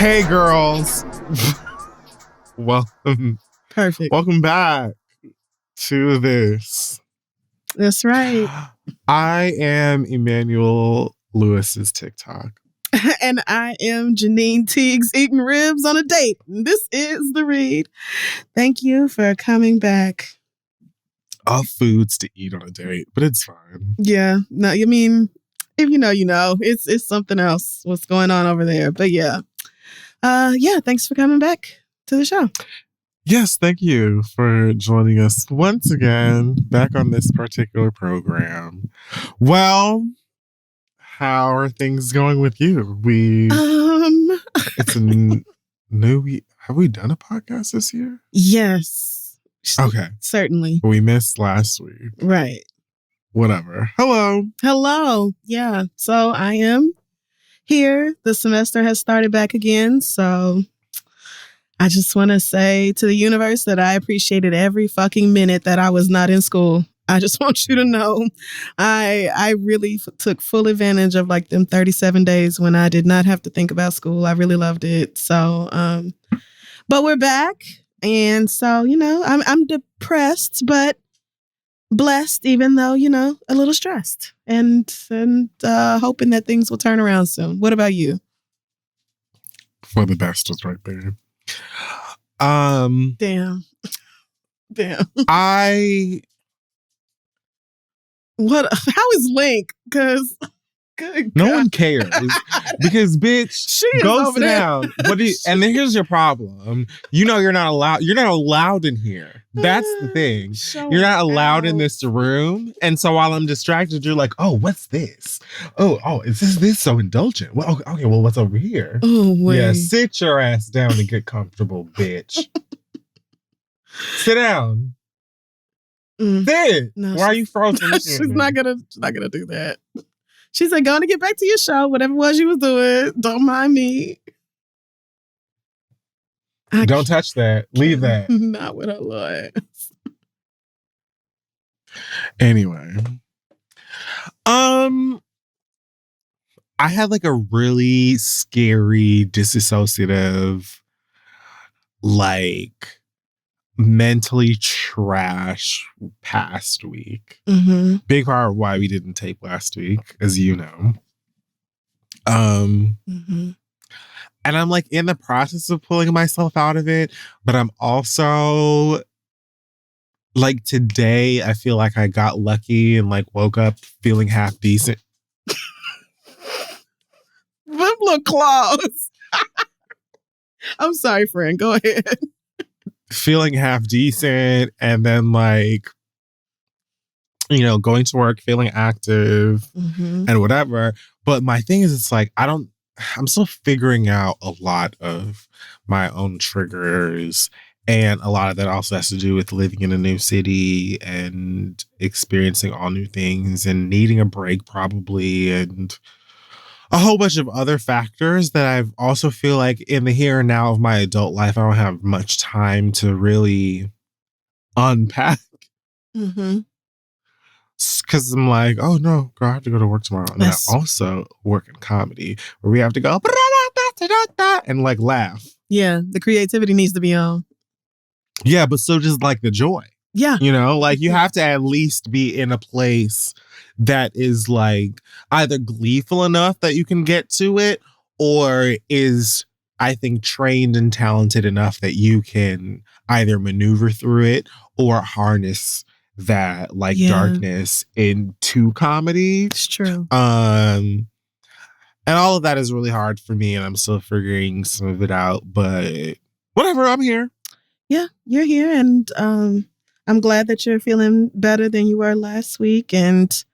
Hey, girls. Welcome. Perfect. Welcome back to this. That's right. I am Emmanuel Lewis's TikTok. And I am Janine Teagues eating ribs on a date. This is The Read. Thank you for coming back. All foods to eat on a date, but it's fine. Yeah. No, you mean, if you know, you know. It's something else what's going on over there. But yeah. Thanks for coming back to the show. Yes, thank you for joining us once again back on this particular program. Well, how are things going with you? It's a new. Have we done a podcast this year? Yes. Okay. Certainly. We missed last week. Right. Whatever. Hello. Yeah. So I am here. The semester has started back again. So I just want to say to the universe that I appreciated every fucking minute that I was not in school. I just want you to know I really took full advantage of like them 37 days when I did not have to think about school. I really loved it. So, but we're back. And so, I'm depressed, but blessed, even though, a little stressed and hoping that things will turn around soon. What about you? For the best is right there. Damn. How is Link? Because no one cares because bitch, go sit down. And then here's your problem. You're not allowed in here. That's the thing. You're not allowed in this room. And so while I'm distracted, you're like, oh, what's this? Oh, is this so indulgent? Well, okay, well, what's over here? Oh, wait. Yeah, sit your ass down and get comfortable, bitch. Sit down. Sit. No, why are you frozen? She's not gonna do that. She said, "Go on and get back to your show, whatever it was you was doing. Don't mind me." Don't touch that. Leave that. Not with her Lord. Anyway, I had like a really scary, disassociative, like mentally trash past week. Mm-hmm. Big part of why we didn't tape last week, as you know. Mm-hmm. And I'm like in the process of pulling myself out of it, but I'm also like today I feel like I got lucky and like woke up feeling half decent. Them little claws. I'm sorry, friend. Go ahead. Feeling half decent and then like, going to work, feeling active and whatever. But my thing is, it's like, I'm still figuring out a lot of my own triggers. And a lot of that also has to do with living in a new city and experiencing all new things and needing a break probably. And a whole bunch of other factors that I also feel like in the here and now of my adult life, I don't have much time to really unpack. Mm-hmm. Because I'm like, oh no, girl, I have to go to work tomorrow. And Yes. I also work in comedy where we have to go and like laugh. Yeah, the creativity needs to be on. Yeah, but so just like the joy. Yeah. Like you have to at least be in a place that is like either gleeful enough that you can get to it or is, I think, trained and talented enough that you can either maneuver through it or harness that like darkness into comedy. It's true. And all of that is really hard for me and I'm still figuring some of it out, but whatever, I'm here. Yeah, you're here and I'm glad that you're feeling better than you were last week. But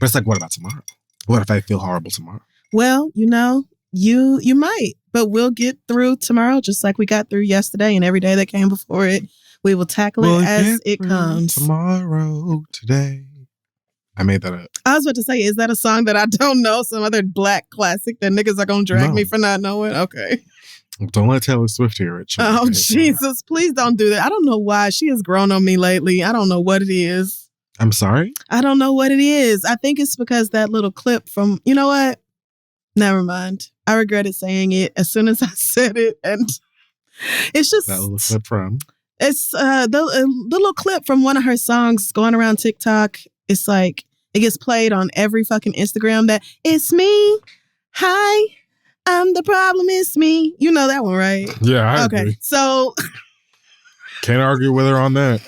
it's like, what about tomorrow? What if I feel horrible tomorrow? Well, you might, but we'll get through tomorrow just like we got through yesterday and every day that came before it. We will tackle it as it comes. Tomorrow, today. I made that up. I was about to say, is that a song that I don't know? Some other black classic that niggas are going to drag me for not knowing? Okay. Don't let Taylor Swift hear it. Oh, Jesus. Please don't do that. I don't know why. She has grown on me lately. I don't know what it is. I'm sorry? I don't know what it is. I think it's because that little clip from, you know what? Never mind. I regretted saying it as soon as I said it. And it's just... That little clip from? It's the little clip from one of her songs going around TikTok. It's like, it gets played on every fucking Instagram that, it's me. Hi. The problem is me. You know that one, right? Yeah, I okay. agree. So... Can't argue with her on that.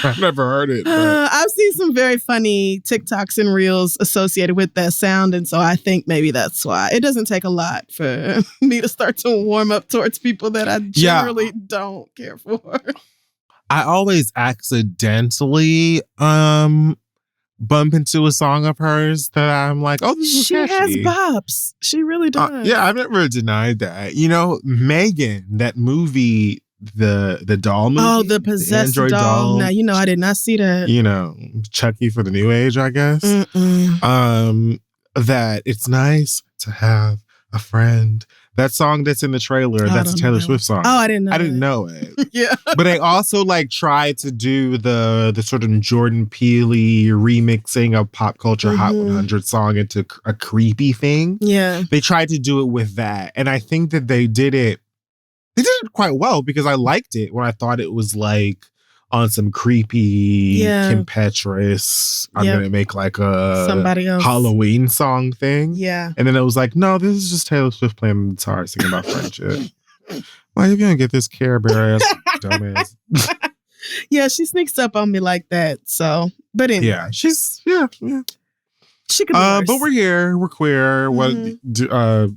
I've never heard it. I've seen some very funny TikToks and reels associated with that sound. And so I think maybe that's why. It doesn't take a lot for me to start to warm up towards people that I generally don't care for. I always accidentally bump into a song of hers that I'm like, oh, this is catchy. She has bops. She really does. Yeah, I've never denied that. You know, Megan, that movie, the doll movie. Oh, the possessed Android doll. Now, you know, I did not see that. You know, Chucky for the new age, I guess. That it's nice to have a friend. That song that's in the trailer, that's a Taylor Swift song. Oh, I didn't know. I didn't know it. Yeah. But they also like tried to do the sort of Jordan Peele remixing of pop culture Hot 100 song into a creepy thing. Yeah. They tried to do it with that. And I think that they did it quite well because I liked it when I thought it was like on some creepy Kim Petras. I'm going to make like a somebody else Halloween song thing. Yeah. And then it was like, no, this is just Taylor Swift playing the guitar, singing about friendship. Why are you going to get this Care Bear ass dumbass? Yeah, she sneaks up on me like that. So, but anyway. Yeah, yeah. She could be worse. But we're here. We're queer. What are you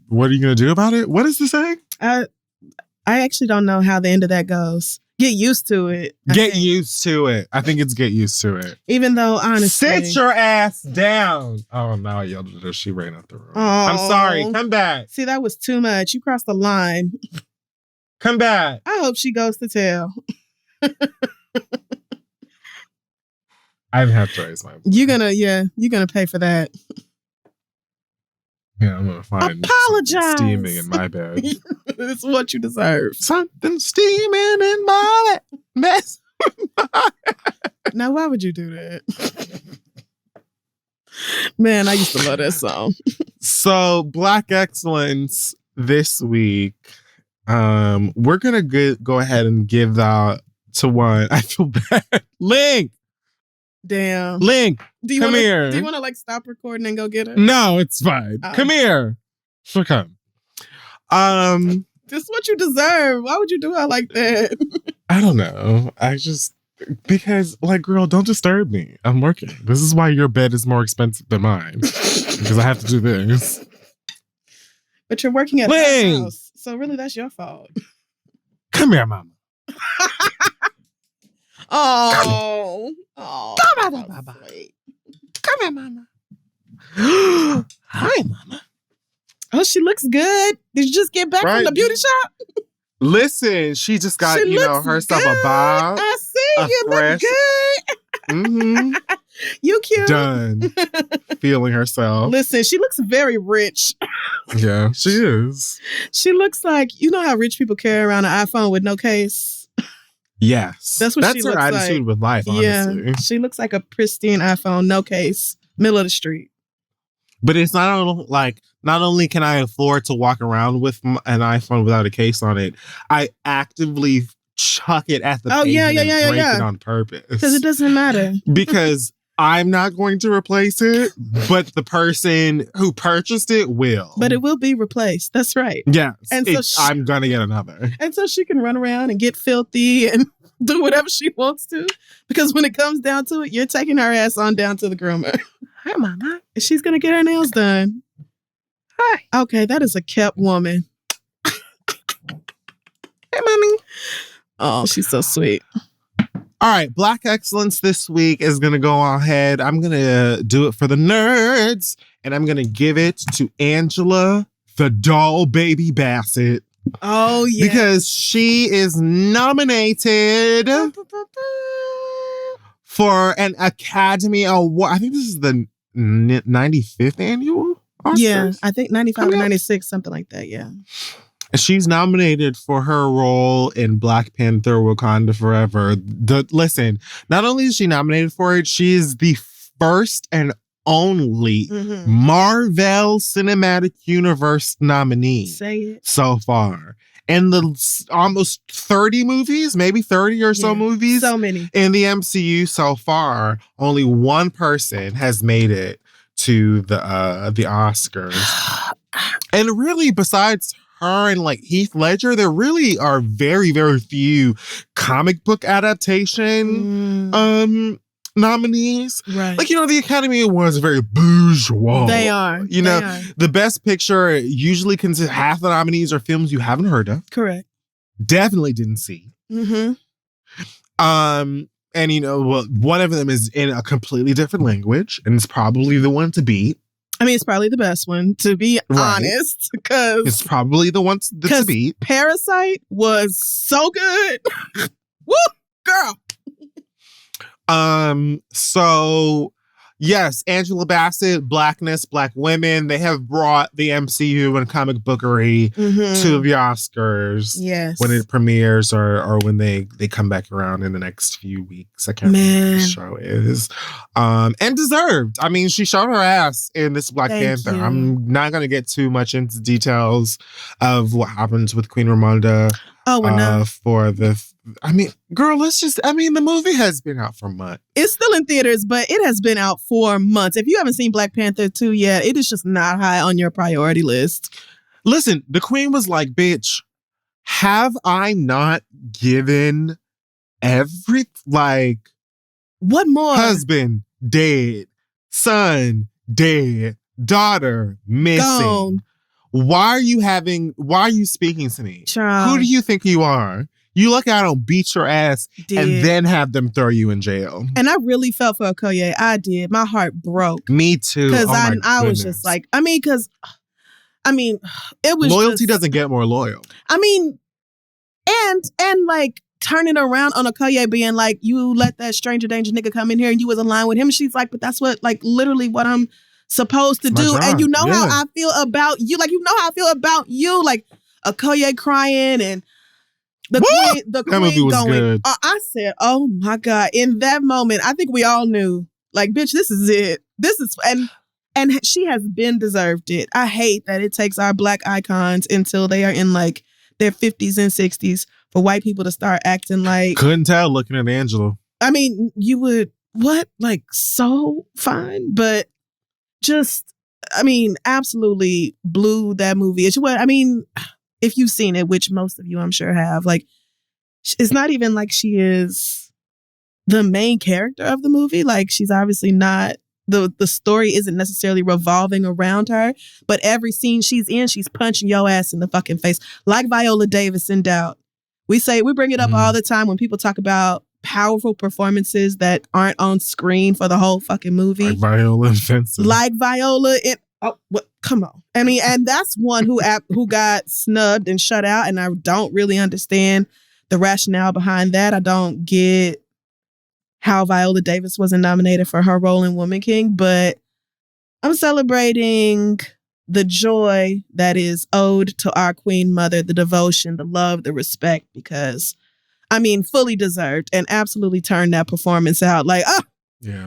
going to do about it? What is the saying? I actually don't know how the end of that goes. Get used to it. Get used to it. I think it's get used to it. Even though, honestly... Sit your ass down. Oh, no, I yelled at her. She ran out the room. I'm sorry. Come back. See, that was too much. You crossed the line. Come back. I hope she goes to tell. I have to raise my voice. You're gonna pay for that. Yeah, I'm gonna find apologize steaming in my bed. It's what you deserve. Something steaming in my bed. Now, why would you do that? Man, I used to love that song. So, Black Excellence this week. We're gonna go ahead and give that to one. I feel bad. Link. Damn. Link. Come here. Do you want to like stop recording and go get her? No, it's fine. Come here. She'll come. This is what you deserve. Why would you do her like that? I don't know. Because, like, girl, don't disturb me. I'm working. This is why your bed is more expensive than mine. Because I have to do this. But you're working at the house. So really, that's your fault. Come here, mama. Oh. Come here, mama. Come here, mama. Hi, mama. Oh, she looks good. Did you just get back from the beauty shop? Listen, she just got, herself good. a bob. I see you look good. Mm-hmm. You cute. Done. Feeling herself. Listen, she looks very rich. Yeah, she is. She looks like, you know how rich people carry around an iPhone with no case? Yes. That's what she looks like. That's her attitude with life, honestly. Yeah, she looks like a pristine iPhone, no case, middle of the street. But it's not only can I afford to walk around with an iPhone without a case on it, I actively chuck it at the pavement and break it on purpose. Because it doesn't matter. Because I'm not going to replace it, but the person who purchased it will. But it will be replaced. That's right. Yes. And so I'm going to get another. And so she can run around and get filthy and do whatever she wants to. Because when it comes down to it, you're taking her ass on down to the groomer. Hi, mama. She's going to get her nails done. Hi. Okay, that is a kept woman. Hey, mommy. Oh, she's so sweet. All right, Black Excellence this week is going to go ahead. I'm going to do it for the nerds, and I'm going to give it to Angela, the doll baby Bassett. Oh, yeah. Because she is nominated for an Academy Award. I think this is the 95th annual Oscars? Yeah, I think 95 or 96, something like that, yeah. She's nominated for her role in Black Panther Wakanda Forever. Listen, not only is she nominated for it, she is the first and only Marvel Cinematic Universe nominee so far. In the almost 30 movies, maybe 30 or so movies so many in the MCU so far, only one person has made it to the Oscars. And really, besides her and like Heath Ledger, there really are very, very few comic book adaptation nominees. Right. Like, the Academy Awards are very bourgeois. They are. The Best Picture usually consists half the nominees are films you haven't heard of. Correct. Definitely didn't see. And one of them is in a completely different language, and it's probably the one to beat. I mean, it's probably the best one, to be honest, because it's probably the one to beat. Parasite was so good. Woo, girl. So yes, Angela Bassett, Blackness, Black Women, they have brought the MCU and comic bookery to the Oscars. Yes. When it premieres or when they come back around in the next few weeks. I can't remember what the show is. And deserved. I mean, she showed her ass in this Black Panther. I'm not going to get too much into details of what happens with Queen Ramonda. Oh, we're not. The movie has been out for months. It's still in theaters, but it has been out for months. If you haven't seen Black Panther 2 yet, it is just not high on your priority list. Listen, the Queen was like, bitch, have I not given what more? Husband dead, son dead, daughter missing. Gone. Why are you speaking to me? Child. Who do you think you are? You look out and beat your ass and then have them throw you in jail. And I really felt for Okoye. I did. My heart broke. Me too. Because I was just like, it was loyalty doesn't get more loyal. And like turning around on Okoye being like, you let that stranger danger nigga come in here and you was aligned with him. She's like, but that's literally what I'm supposed to do. And you know how I feel about you. Like, you know how I feel about you. Like Okoye crying and the queen movie was going. Good. I said, oh my God. In that moment, I think we all knew, like, bitch, this is it. This is, and she has been deserved it. I hate that it takes our Black icons until they are in like their 50s and 60s for white people to start acting like. Couldn't tell looking at Angela. I mean, you would, what? Like, so fine, but absolutely blew that movie. If you've seen it, which most of you I'm sure have, like, it's not even like she is the main character of the movie. Like, she's obviously not, the story isn't necessarily revolving around her, but every scene she's in, she's punching your ass in the fucking face. Like Viola Davis in Doubt. We bring it up all the time when people talk about powerful performances that aren't on screen for the whole fucking movie. Like Viola in Fences. Like Viola in... Oh, what? Come on. And that's one who got snubbed and shut out, and I don't really understand the rationale behind that. I don't get how Viola Davis wasn't nominated for her role in Woman King, but I'm celebrating the joy that is owed to our Queen Mother, the devotion, the love, the respect, because, fully deserved and absolutely turned that performance out. Like, woo,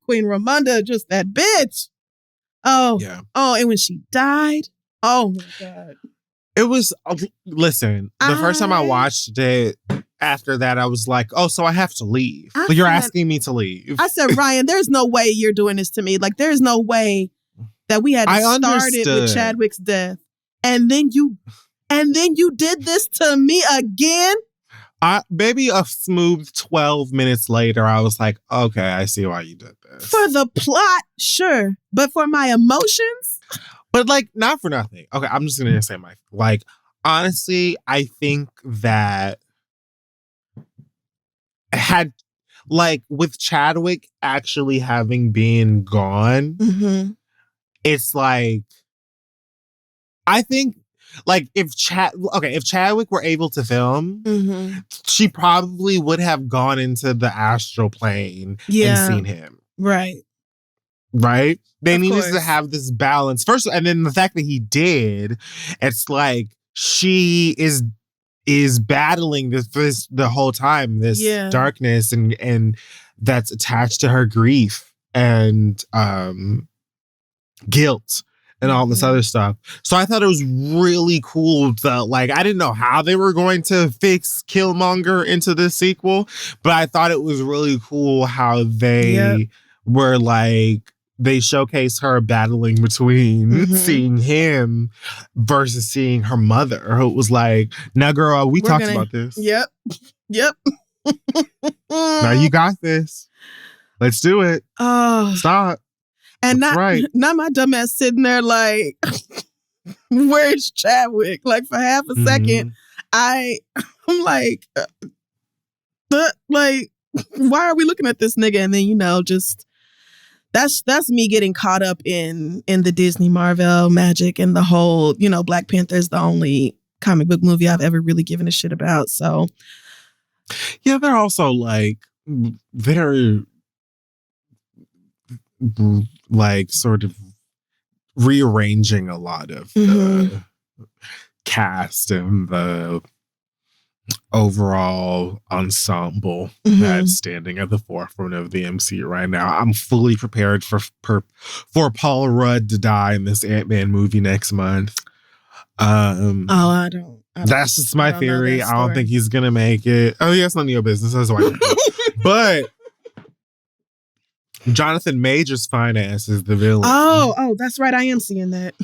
Queen Ramonda, just that bitch. Oh, yeah. Oh, and when she died, oh my God. It was, listen, the first time I watched it, after that, I was like, oh, so I have to leave. You're asking me to leave. I said, Ryan, there's no way you're doing this to me. Like, there's no way that we had started with Chadwick's death. And then you did this to me again. Maybe a smooth 12 minutes later, I was like, okay, I see why you did this. For the plot, sure. But for my emotions? But like, not for nothing. Okay, I'm just going to say honestly, I think that had, like, with Chadwick actually having been gone, it's like, I think, like, if Chadwick were able to film, she probably would have gone into the astral plane and seen him. Right. They needed to have this balance first, and then the fact that he did, it's like she is battling this the whole time, this darkness and that's attached to her grief. and guilt and all this other stuff. So I thought it was really cool that, like, I didn't know how they were going to fix Killmonger into this sequel, but I thought it was really cool how they were like, they showcase her battling between seeing him versus seeing her mother. Who was like, now girl, we're talked about this. Yep. Now you got this. Let's do it. Oh. Stop. And not my dumbass sitting there like, where's Chadwick? Like for half a second, I'm like, like, why are we looking at this nigga? And then, you know, just that's me getting caught up in the Disney Marvel magic and the whole, you know, Black Panther is the only comic book movie I've ever really given a shit about. So yeah, they're also like very like sort of rearranging a lot of the cast and the overall ensemble that's standing at the forefront of the MCU right now. I'm fully prepared for Paul Rudd to die in this Ant-Man movie next month. I don't that's just my theory. I don't think he's gonna make it. Oh, yeah, it's none of your business. That's why. But Jonathan Majors' fine ass is the villain. Oh, that's right. I am seeing that.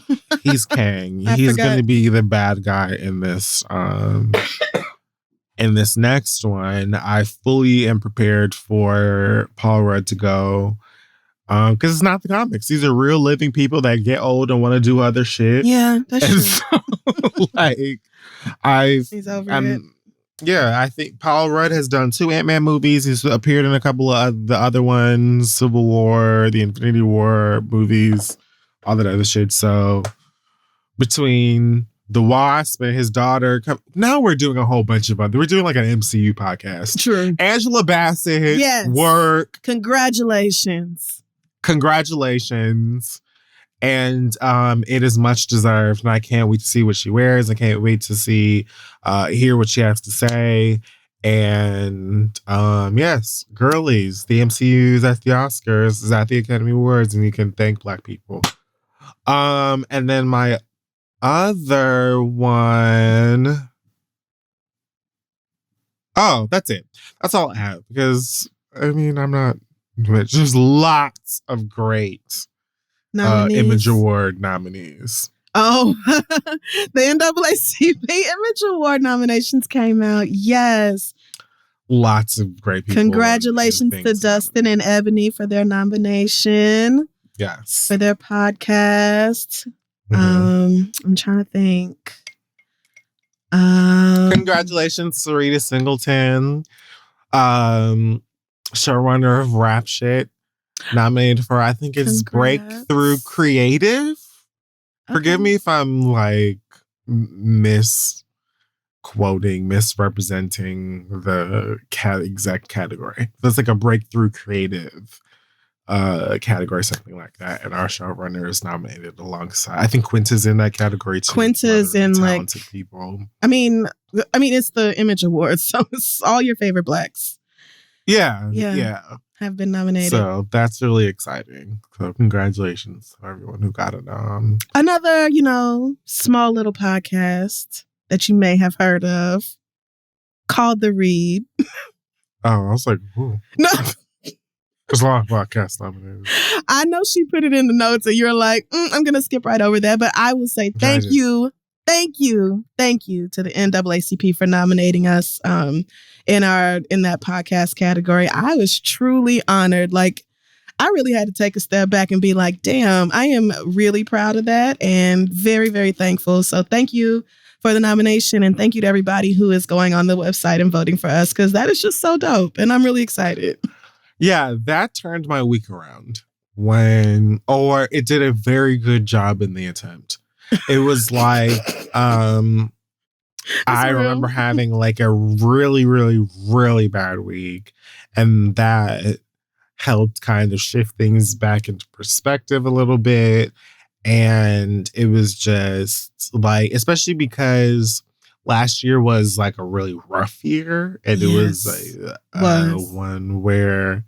He's Kang. He's going to be the bad guy in this. In this next one, I fully am prepared for Paul Rudd to go. Because it's not the comics. These are real living people that get old and want to do other shit. Yeah, that's true. So, like, he's over it. Yeah, I think Paul Rudd has done 2 Ant-Man movies. He's appeared in a couple of the other ones, Civil War, the Infinity War movies, all that other shit. So between the Wasp and his daughter, now we're doing a whole bunch of other. We're doing like an MCU podcast. True. Angela Bassett, work. Congratulations. And it is much deserved, and I can't wait to see what she wears. I can't wait to see, hear what she has to say. And yes, girlies, the MCU is at the Oscars, is at the Academy Awards, and you can thank Black people. And then my other one, that's it. That's all I have, because I mean, I'm not. There's lots of great Image Award nominees. Oh, the NAACP Image Award nominations came out. Yes. Lots of great people. Congratulations to Dustin and Ebony for their nomination. Yes. For their podcast. I'm trying to think. Congratulations, Sarita Singleton, showrunner of Rap Shit, nominated for, I think it's Breakthrough Creative. Okay. Forgive me if I'm like misrepresenting the exact category. That's like a Breakthrough Creative category, something like that. And our showrunner is nominated alongside. I think Quinta's in that category too. Quinta's in talented people. I mean, it's the Image Awards, so it's all your favorite Blacks. Yeah. Have been nominated. So that's really exciting. So congratulations to everyone who got it. Another, small little podcast that you may have heard of called The Read. I was like, ooh. No. There's a lot of podcasts nominated. I know she put it in the notes and you're like, I'm going to skip right over that. But I will say thank you to the NAACP for nominating us in that podcast category. I was truly honored. Like, I really had to take a step back and be like, damn, I am really proud of that and very, very thankful. So thank you for the nomination, and thank you to everybody who is going on the website and voting for us, because that is just so dope, and I'm really excited. Yeah, that turned my week around or it did a very good job in the attempt. It was like, I remember having like a really, really, really bad week, and that helped kind of shift things back into perspective a little bit. And it was just like, especially because last year was like a really rough year, and it was like one where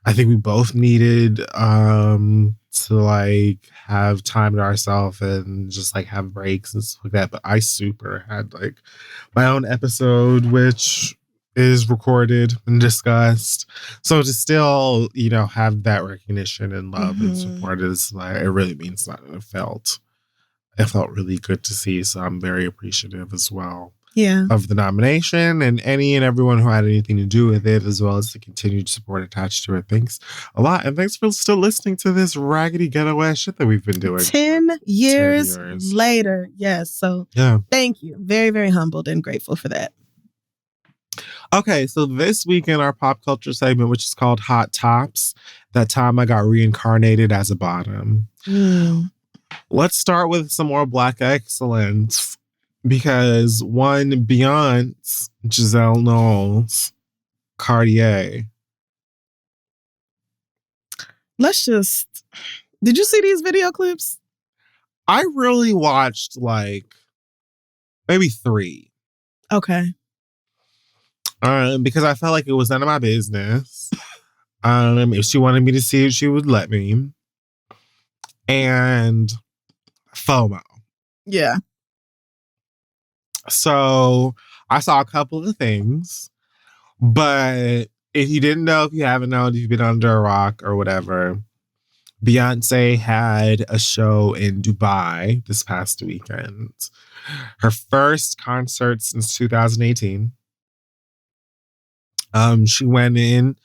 I think we both needed to like have time to ourselves and just like have breaks and stuff like that. But I super had like my own episode, which is recorded and discussed. So to still, you know, have that recognition and love and support is like, it really means that it felt really good to see. So I'm very appreciative as well. Yeah. Of the nomination and any and everyone who had anything to do with it, as well as the continued support attached to it. Thanks a lot. And thanks for still listening to this raggedy ghetto ass shit that we've been doing. 10 years later. Yes. So yeah. Thank you. Very, very humbled and grateful for that. Okay, so this week in our pop culture segment, which is called Hot Tops, that time I got reincarnated as a bottom. Let's start with some more Black excellence. Because one, Beyonce, Giselle Knowles, Cartier. Did you see these video clips? I really watched like maybe 3. Okay. Because I felt like it was none of my business. If she wanted me to see it, she would let me. And FOMO. Yeah. So I saw a couple of things, but if you didn't know, if you haven't known, if you've been under a rock or whatever, Beyonce had a show in Dubai this past weekend. Her first concert since 2018. She went in,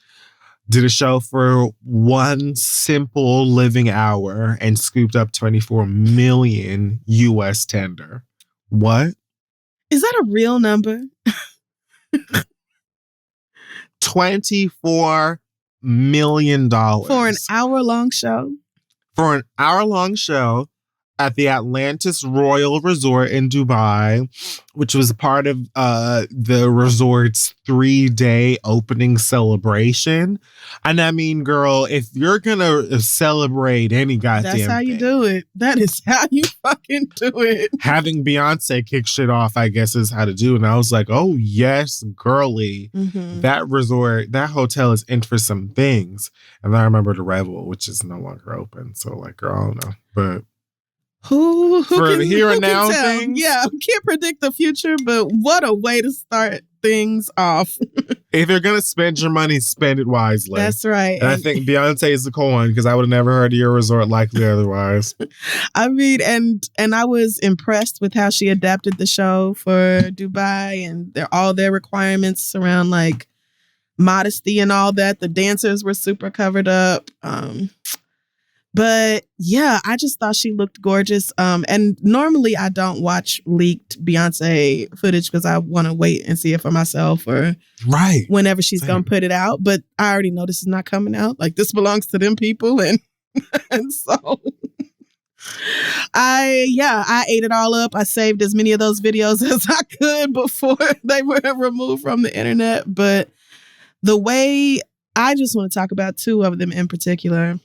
did a show for one simple living hour and scooped up 24 million US tender. What? Is that a real number? $24 million. For an hour-long show? For an hour-long show at the Atlantis Royal Resort in Dubai, which was part of the resort's 3-day opening celebration. And I mean, girl, if you're gonna celebrate any goddamn That's how you thing, do it. That is how you fucking do it. Having Beyonce kick shit off, I guess, is how to do. And I was like, oh, yes, girly. That resort, that hotel is in for some things. And then I remember the Revel, which is no longer open. So, like, girl, I don't know. But who for can, the here who and now can tell? things? Yeah, can't predict the future, but what a way to start things off. If you're going to spend your money, spend it wisely. That's right. And I think Beyonce is the coin because I would have never heard of your resort likely otherwise. I mean, and I was impressed with how she adapted the show for Dubai and all their requirements around like modesty and all that. The dancers were super covered up. But yeah, I just thought she looked gorgeous. And normally I don't watch leaked Beyonce footage because I want to wait and see it for myself or whenever she's going to put it out. But I already know this is not coming out. Like this belongs to them people. And so I ate it all up. I saved as many of those videos as I could before they were removed from the internet. But the way I just want to talk about 2 of them in particular.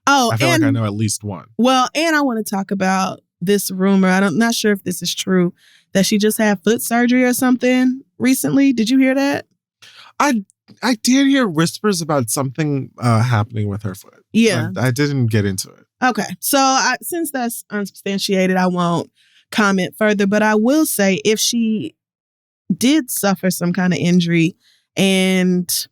Oh, I feel like I know at least one. Well, and I want to talk about this rumor. I'm not sure if this is true that she just had foot surgery or something recently. Did you hear that? I did hear whispers about something happening with her foot. Yeah. I didn't get into it. Okay. So since that's unsubstantiated, I won't comment further. But I will say if she did suffer some kind of injury and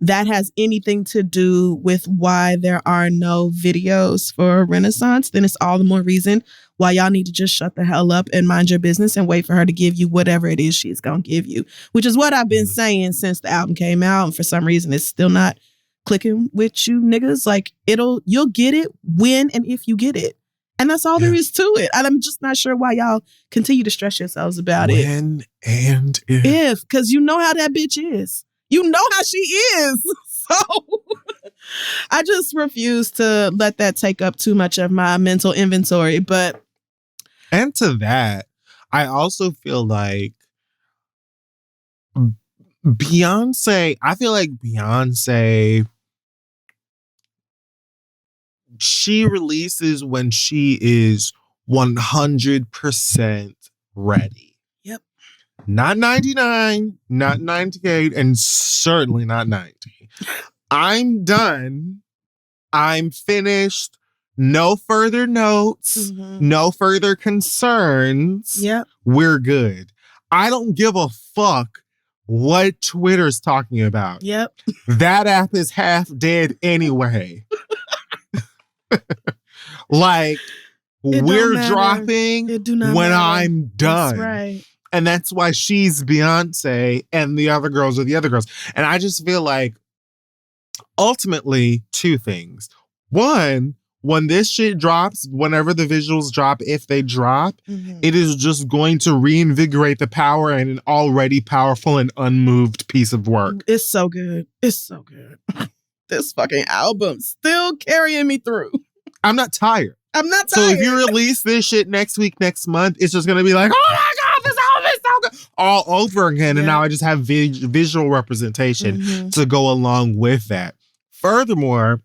that has anything to do with why there are no videos for Renaissance, then it's all the more reason why y'all need to just shut the hell up and mind your business and wait for her to give you whatever it is she's going to give you, which is what I've been saying since the album came out. And for some reason, it's still not clicking with you niggas. Like you'll get it when and if you get it. And that's all there is to it. I'm just not sure why y'all continue to stress yourselves about it. When and if. If, because you know how that bitch is. You know how she is. So I just refuse to let that take up too much of my mental inventory. And to that, I also feel like Beyonce, she releases when she is 100% ready. Yep. Not 99, not 98, and certainly not 90. I'm done. I'm finished. No further notes. No further concerns. Yep. We're good. I don't give a fuck what Twitter's talking about. Yep. That app is half dead anyway. Like, we're dropping when I'm done. That's right. And that's why she's Beyonce and the other girls are the other girls. And I just feel like ultimately 2 things. One, when this shit drops, whenever the visuals drop, if they drop, it is just going to reinvigorate the power in an already powerful and unmoved piece of work. It's so good. It's so good. This fucking album still carrying me through. I'm not tired. I'm not So tired. if you release this shit next week, next month, it's just going to be like, oh my God, this album is so good. All over again. And now I just have visual representation to go along with that. Furthermore,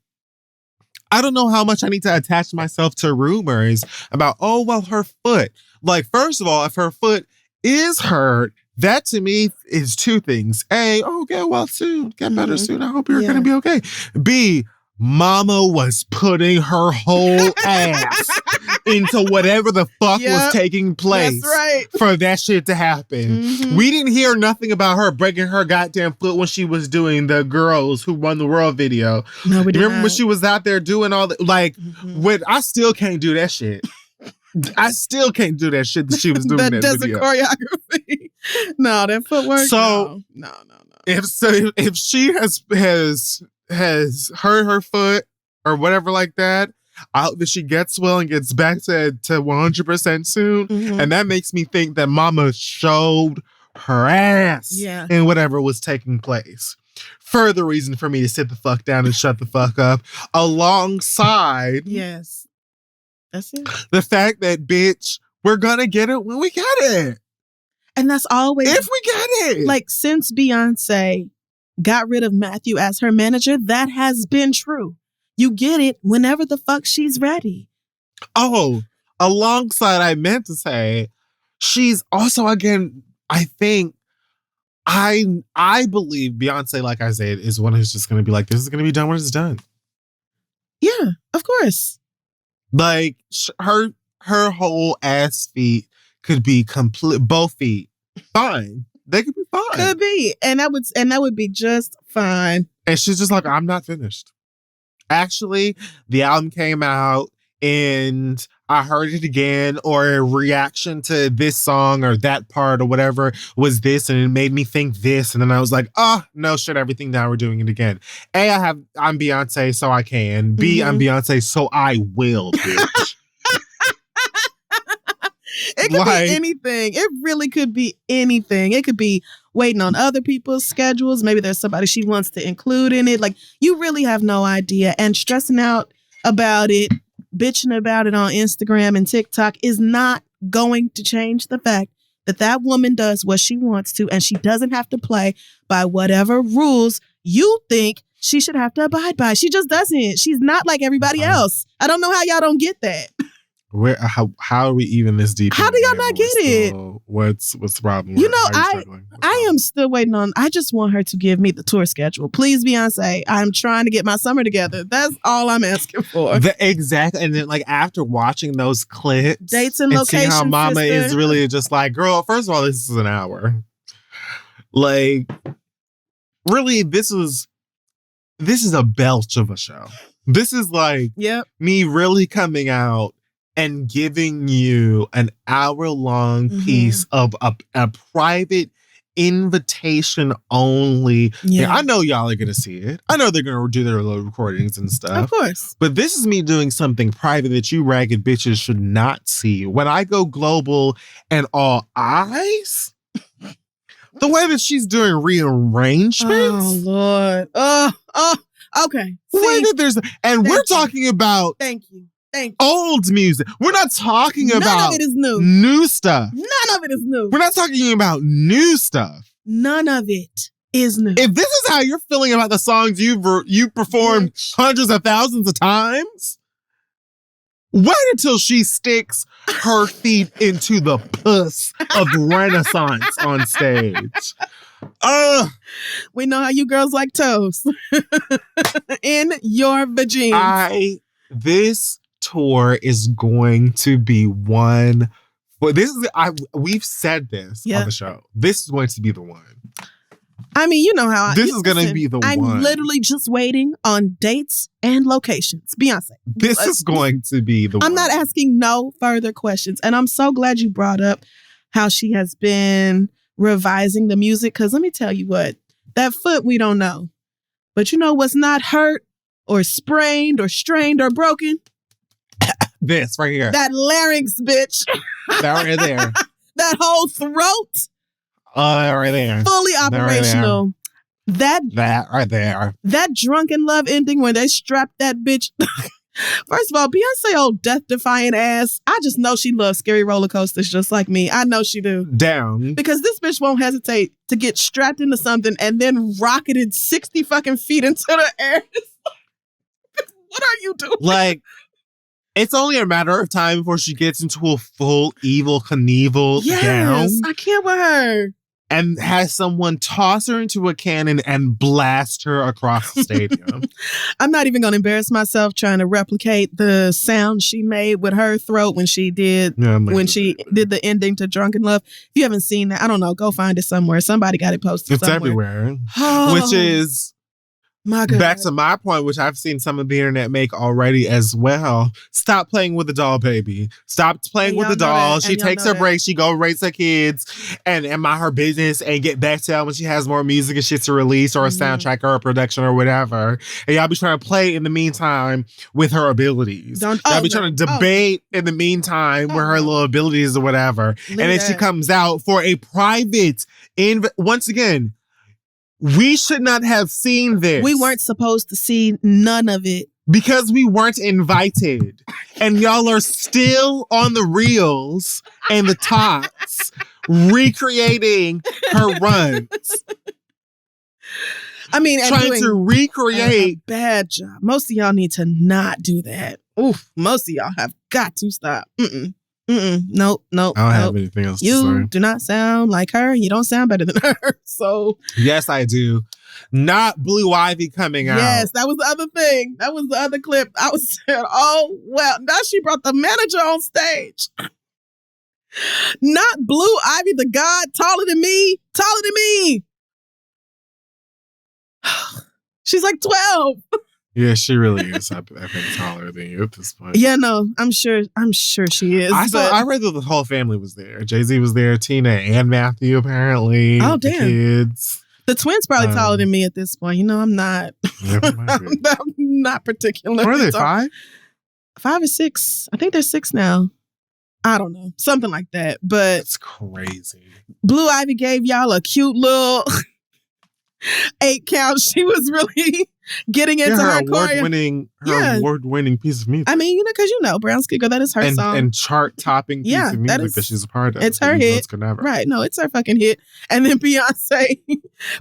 I don't know how much I need to attach myself to rumors about, oh, well, her foot. Like, first of all, if her foot is hurt, that to me is 2 things. A, oh, get well soon. Get better soon. I hope you're going to be okay. B, Mama was putting her whole ass into whatever the fuck was taking place for that shit to happen. We didn't hear nothing about her breaking her goddamn foot when she was doing the Girls Who Won the World video. No, we didn't. Remember when she was out there doing all the, like, I still can't do that shit. I still can't do that shit that she was doing that video. Choreography. No, that footwork. So, no. If she has hurt her foot or whatever like that, I hope that she gets well and gets back to 100% soon. And that makes me think that Mama showed her ass in whatever was taking place. Further reason for me to sit the fuck down and shut the fuck up, alongside that's it. The fact that, bitch, we're gonna get it when we get it. And that's always, if we get it. Like, since Beyonce got rid of Matthew as her manager, that has been true. You get it whenever the fuck she's ready. Oh, alongside, I meant to say, she's also, again, I think, I believe Beyonce, like I said, is one who's just going to be like, this is going to be done when it's done. Yeah, of course. Like, her whole ass feet could be complete, both feet, fine. They could be fine. Could be. And that would be just fine. And she's just like, I'm not finished. Actually, the album came out and I heard it again, or a reaction to this song or that part or whatever was this, and it made me think this. And then I was like, oh, no, shut everything down. We're doing it again. A, I'm Beyonce, so I can. B, I'm Beyonce, so I will, bitch. It could be anything. It really could be anything. It could be waiting on other people's schedules. Maybe there's somebody she wants to include in it. Like, you really have no idea. And stressing out about it, bitching about it on Instagram and TikTok is not going to change the fact that that woman does what she wants to, and she doesn't have to play by whatever rules you think she should have to abide by. She just doesn't. She's not like everybody else. I don't know how y'all don't get that. How are we even this deep? How do y'all not get it? What's the problem? You know, I am still waiting on. I just want her to give me the tour schedule, please, Beyonce. I'm trying to get my summer together. That's all I'm asking for. Exactly, and then like after watching those clips, dates and locations, seeing how Mama is really just like, girl. First of all, this is an hour. Like, really, this is a belch of a show. This is like me really coming out and giving you an hour-long piece of a private invitation only. Yeah, I know y'all are going to see it. I know they're going to do their little recordings and stuff. Of course. But this is me doing something private that you ragged bitches should not see. When I go global and all eyes, the way that she's doing rearrangements. Oh, Lord. Okay. We're talking about. Thank you. Old music. We're not talking about none of it is new stuff. None of it is new. We're not talking about new stuff. None of it is new. If this is how you're feeling about the songs you performed hundreds of thousands of times, wait until she sticks her feet into the puss of Renaissance on stage. We know how you girls like toes in your vagina. This tour is going to be one. But we've said this on the show. This is going to be the one. I mean, you know how this is going to be the one. I'm literally just waiting on dates and locations. Beyonce. This is going to be the one. I'm not asking no further questions. And I'm so glad you brought up how she has been revising the music. Because let me tell you what, that foot we don't know. But you know what's not hurt or sprained or strained or broken? This right here. That larynx, bitch. That right there. That whole throat. Right there. Fully operational. That right there. That drunken love ending when they strapped that bitch. First of all, Beyonce old death-defying ass. I just know she loves scary roller coasters just like me. I know she do. Down. Because this bitch won't hesitate to get strapped into something and then rocketed 60 fucking feet into the air. What are you doing? Like, it's only a matter of time before she gets into a full Evel Knievel gown. I can't with her. And has someone toss her into a cannon and blast her across the stadium. I'm not even going to embarrass myself trying to replicate the sound she made with her throat when she did the ending to Drunken Love. If you haven't seen that, I don't know, go find it somewhere. Somebody got it posted somewhere. It's everywhere. Oh, which is... my God. Back to my point, which I've seen some of the internet make already as well. Stop playing with the doll, baby. Stop playing with the doll. She takes her break. She go raise her kids and mind her business and get back to her when she has more music and shit to release or a soundtrack or a production or whatever. And y'all be trying to play in the meantime with her abilities. Y'all be trying to debate in the meantime with her little abilities or whatever. And then she comes out for a private, once again, we should not have seen this. We weren't supposed to see none of it. Because we weren't invited. And y'all are still on the reels and the tops recreating her runs. I mean, trying to recreate a bad job. Most of y'all need to not do that. Oof, most of y'all have got to stop. Nope. I don't have anything else to say. You do not sound like her. You don't sound better than her. So yes, I do. Not Blue Ivy coming out. Yes, that was the other thing. That was the other clip. I was saying, oh, well, now she brought the manager on stage. Not Blue Ivy, the god taller than me. She's like 12. Yeah, she really is. I think taller than you at this point. Yeah, no, I'm sure she is. I read that the whole family was there. Jay-Z was there, Tina and Matthew apparently. Oh, damn. The kids. The twins probably taller than me at this point. You know, I'm not. Yeah, I'm not particularly. What are they, 5? 5 or 6. I think they're 6 now. I don't know. Something like that. But it's crazy. Blue Ivy gave y'all a cute little 8 count. She was really getting into her award-winning piece of music. I mean, because Brown Skin, that is her song. And chart-topping piece of music that she's a part of. It's her hit. Right. No, it's her fucking hit. And then Beyonce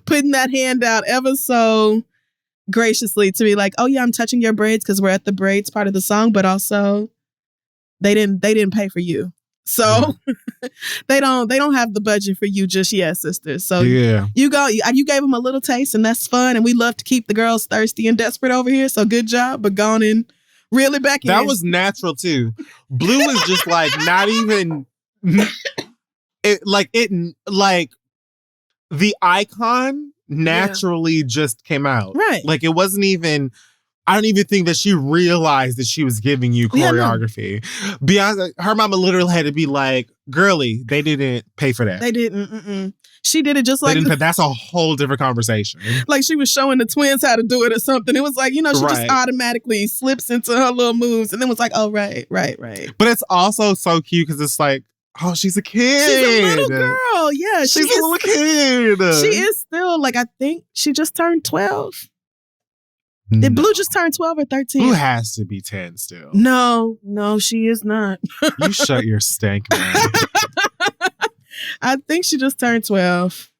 putting that hand out ever so graciously to be like, oh yeah, I'm touching your braids because we're at the braids part of the song, but also they didn't pay for you. So they don't have the budget for you just yet, sisters. So you gave them a little taste and that's fun. And we love to keep the girls thirsty and desperate over here. So good job, but gone in really back in. That was natural too. Blue is just like not even the icon naturally just came out. Right. Like it wasn't even. I don't even think that she realized that she was giving you choreography. Beyonce, her mama literally had to be like, girly, they didn't pay for that. They didn't. She did it just like... That's a whole different conversation. Like she was showing the twins how to do it or something. It was like, she just automatically slips into her little moves and then was like, oh, right. But it's also so cute because it's like, oh, she's a kid. She's a little girl. Yeah. She's a little kid. She is still, like, I think she just turned 12. Did Blue just turn 12 or 13? Blue has to be 10 still. No, she is not. You shut your stank mouth. I think she just turned 12.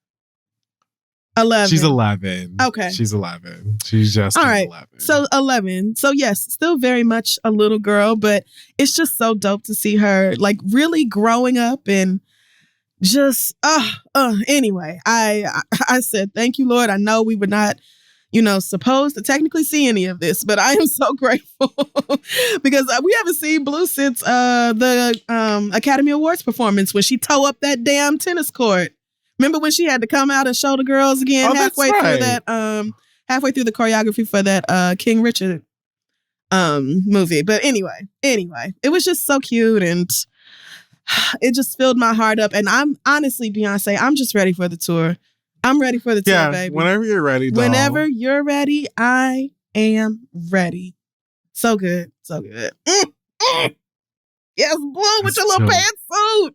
11. She's 11. Okay. She's 11. She's just 11. So 11. So yes, still very much a little girl, but it's just so dope to see her like really growing up and just anyway, I said, thank you, Lord. I know we were not, supposed to technically see any of this, but I am so grateful because we haven't seen Blue since the Academy Awards performance when she tore up that damn tennis court. Remember when she had to come out and show the girls again halfway through that halfway through the choreography for that King Richard movie. But anyway, it was just so cute and it just filled my heart up. And I'm honestly, Beyonce, I'm just ready for the tour. I'm ready for the tour, baby. Whenever you're ready, doll. Whenever you're ready, I am ready. So good. So good. Yes, Blue with your little pantsuit.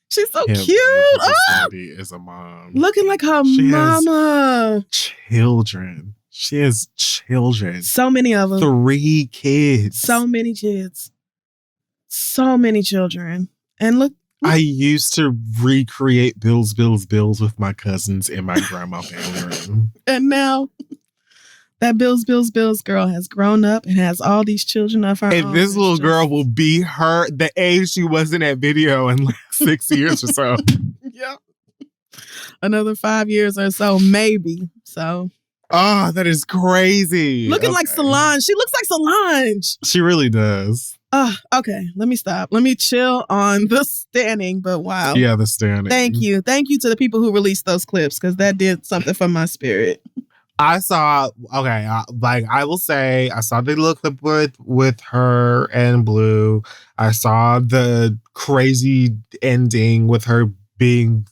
She's so cute. Oh! Is a mom. Looking like her mama. Children. She has children. So many of them. 3 kids. So many kids. So many children. And look. I used to recreate Bills with my cousins in my grandma family room. And now that Bills girl has grown up and has all these children of her own. And this little girl will be the age she was in that video in like 6 years or so. Yep. Another 5 years or so, maybe. So. Oh, that is crazy. Looking like Solange. She looks like Solange. She really does. Okay. Let me stop. Let me chill on the standing, but wow. Yeah, the standing. Thank you. Thank you to the people who released those clips because that did something for my spirit. I saw, I will say, I saw the little clip with her and Blue. I saw the crazy ending with her being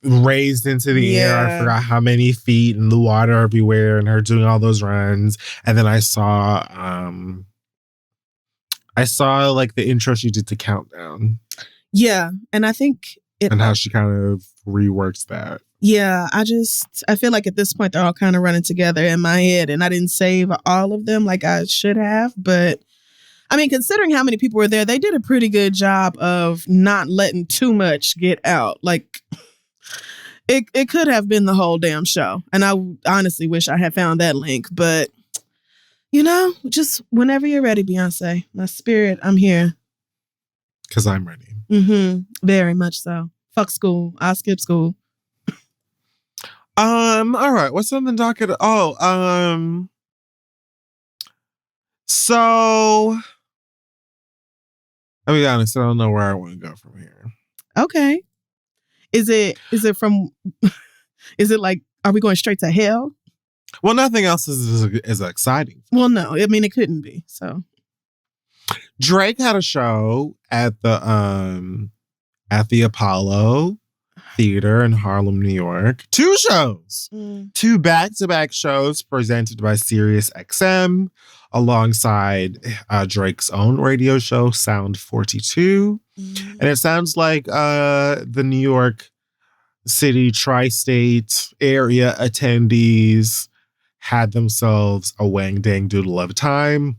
raised into the air. I forgot how many feet and the water everywhere and her doing all those runs. And then I saw like the intro she did to Countdown. Yeah. And I think and how she kind of reworks that. Yeah, I feel like at this point they're all kind of running together in my head and I didn't save all of them like I should have. But I mean, considering how many people were there, they did a pretty good job of not letting too much get out. Like it could have been the whole damn show. And I honestly wish I had found that link. But, just whenever you're ready, Beyonce, my spirit, I'm here. Because I'm ready. Mm-hmm. Very much so. Fuck school. I'll skip school. All right. What's on the docket? So I'll be honest, I don't know where I want to go from here. Okay. Is it like, are we going straight to hell? Well, nothing else is exciting. Well, no. I mean, it couldn't be. So Drake had a show at the Apollo Theater in Harlem, New York. 2 shows. 2 back-to-back shows presented by SiriusXM alongside Drake's own radio show, Sound 42. And it sounds like the New York City tri-state area attendees had themselves a wang-dang doodle of time.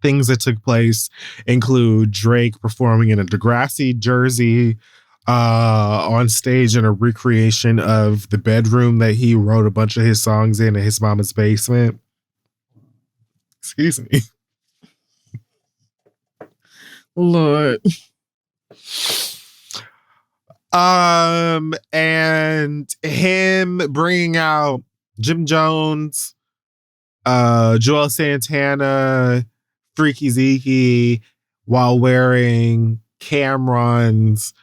Things that took place include Drake performing in a Degrassi jersey on stage in a recreation of the bedroom that he wrote a bunch of his songs in his mama's basement. Excuse me. Lord. And him bringing out Jim Jones, Joel Santana, Freaky Zeke, while wearing Cameron's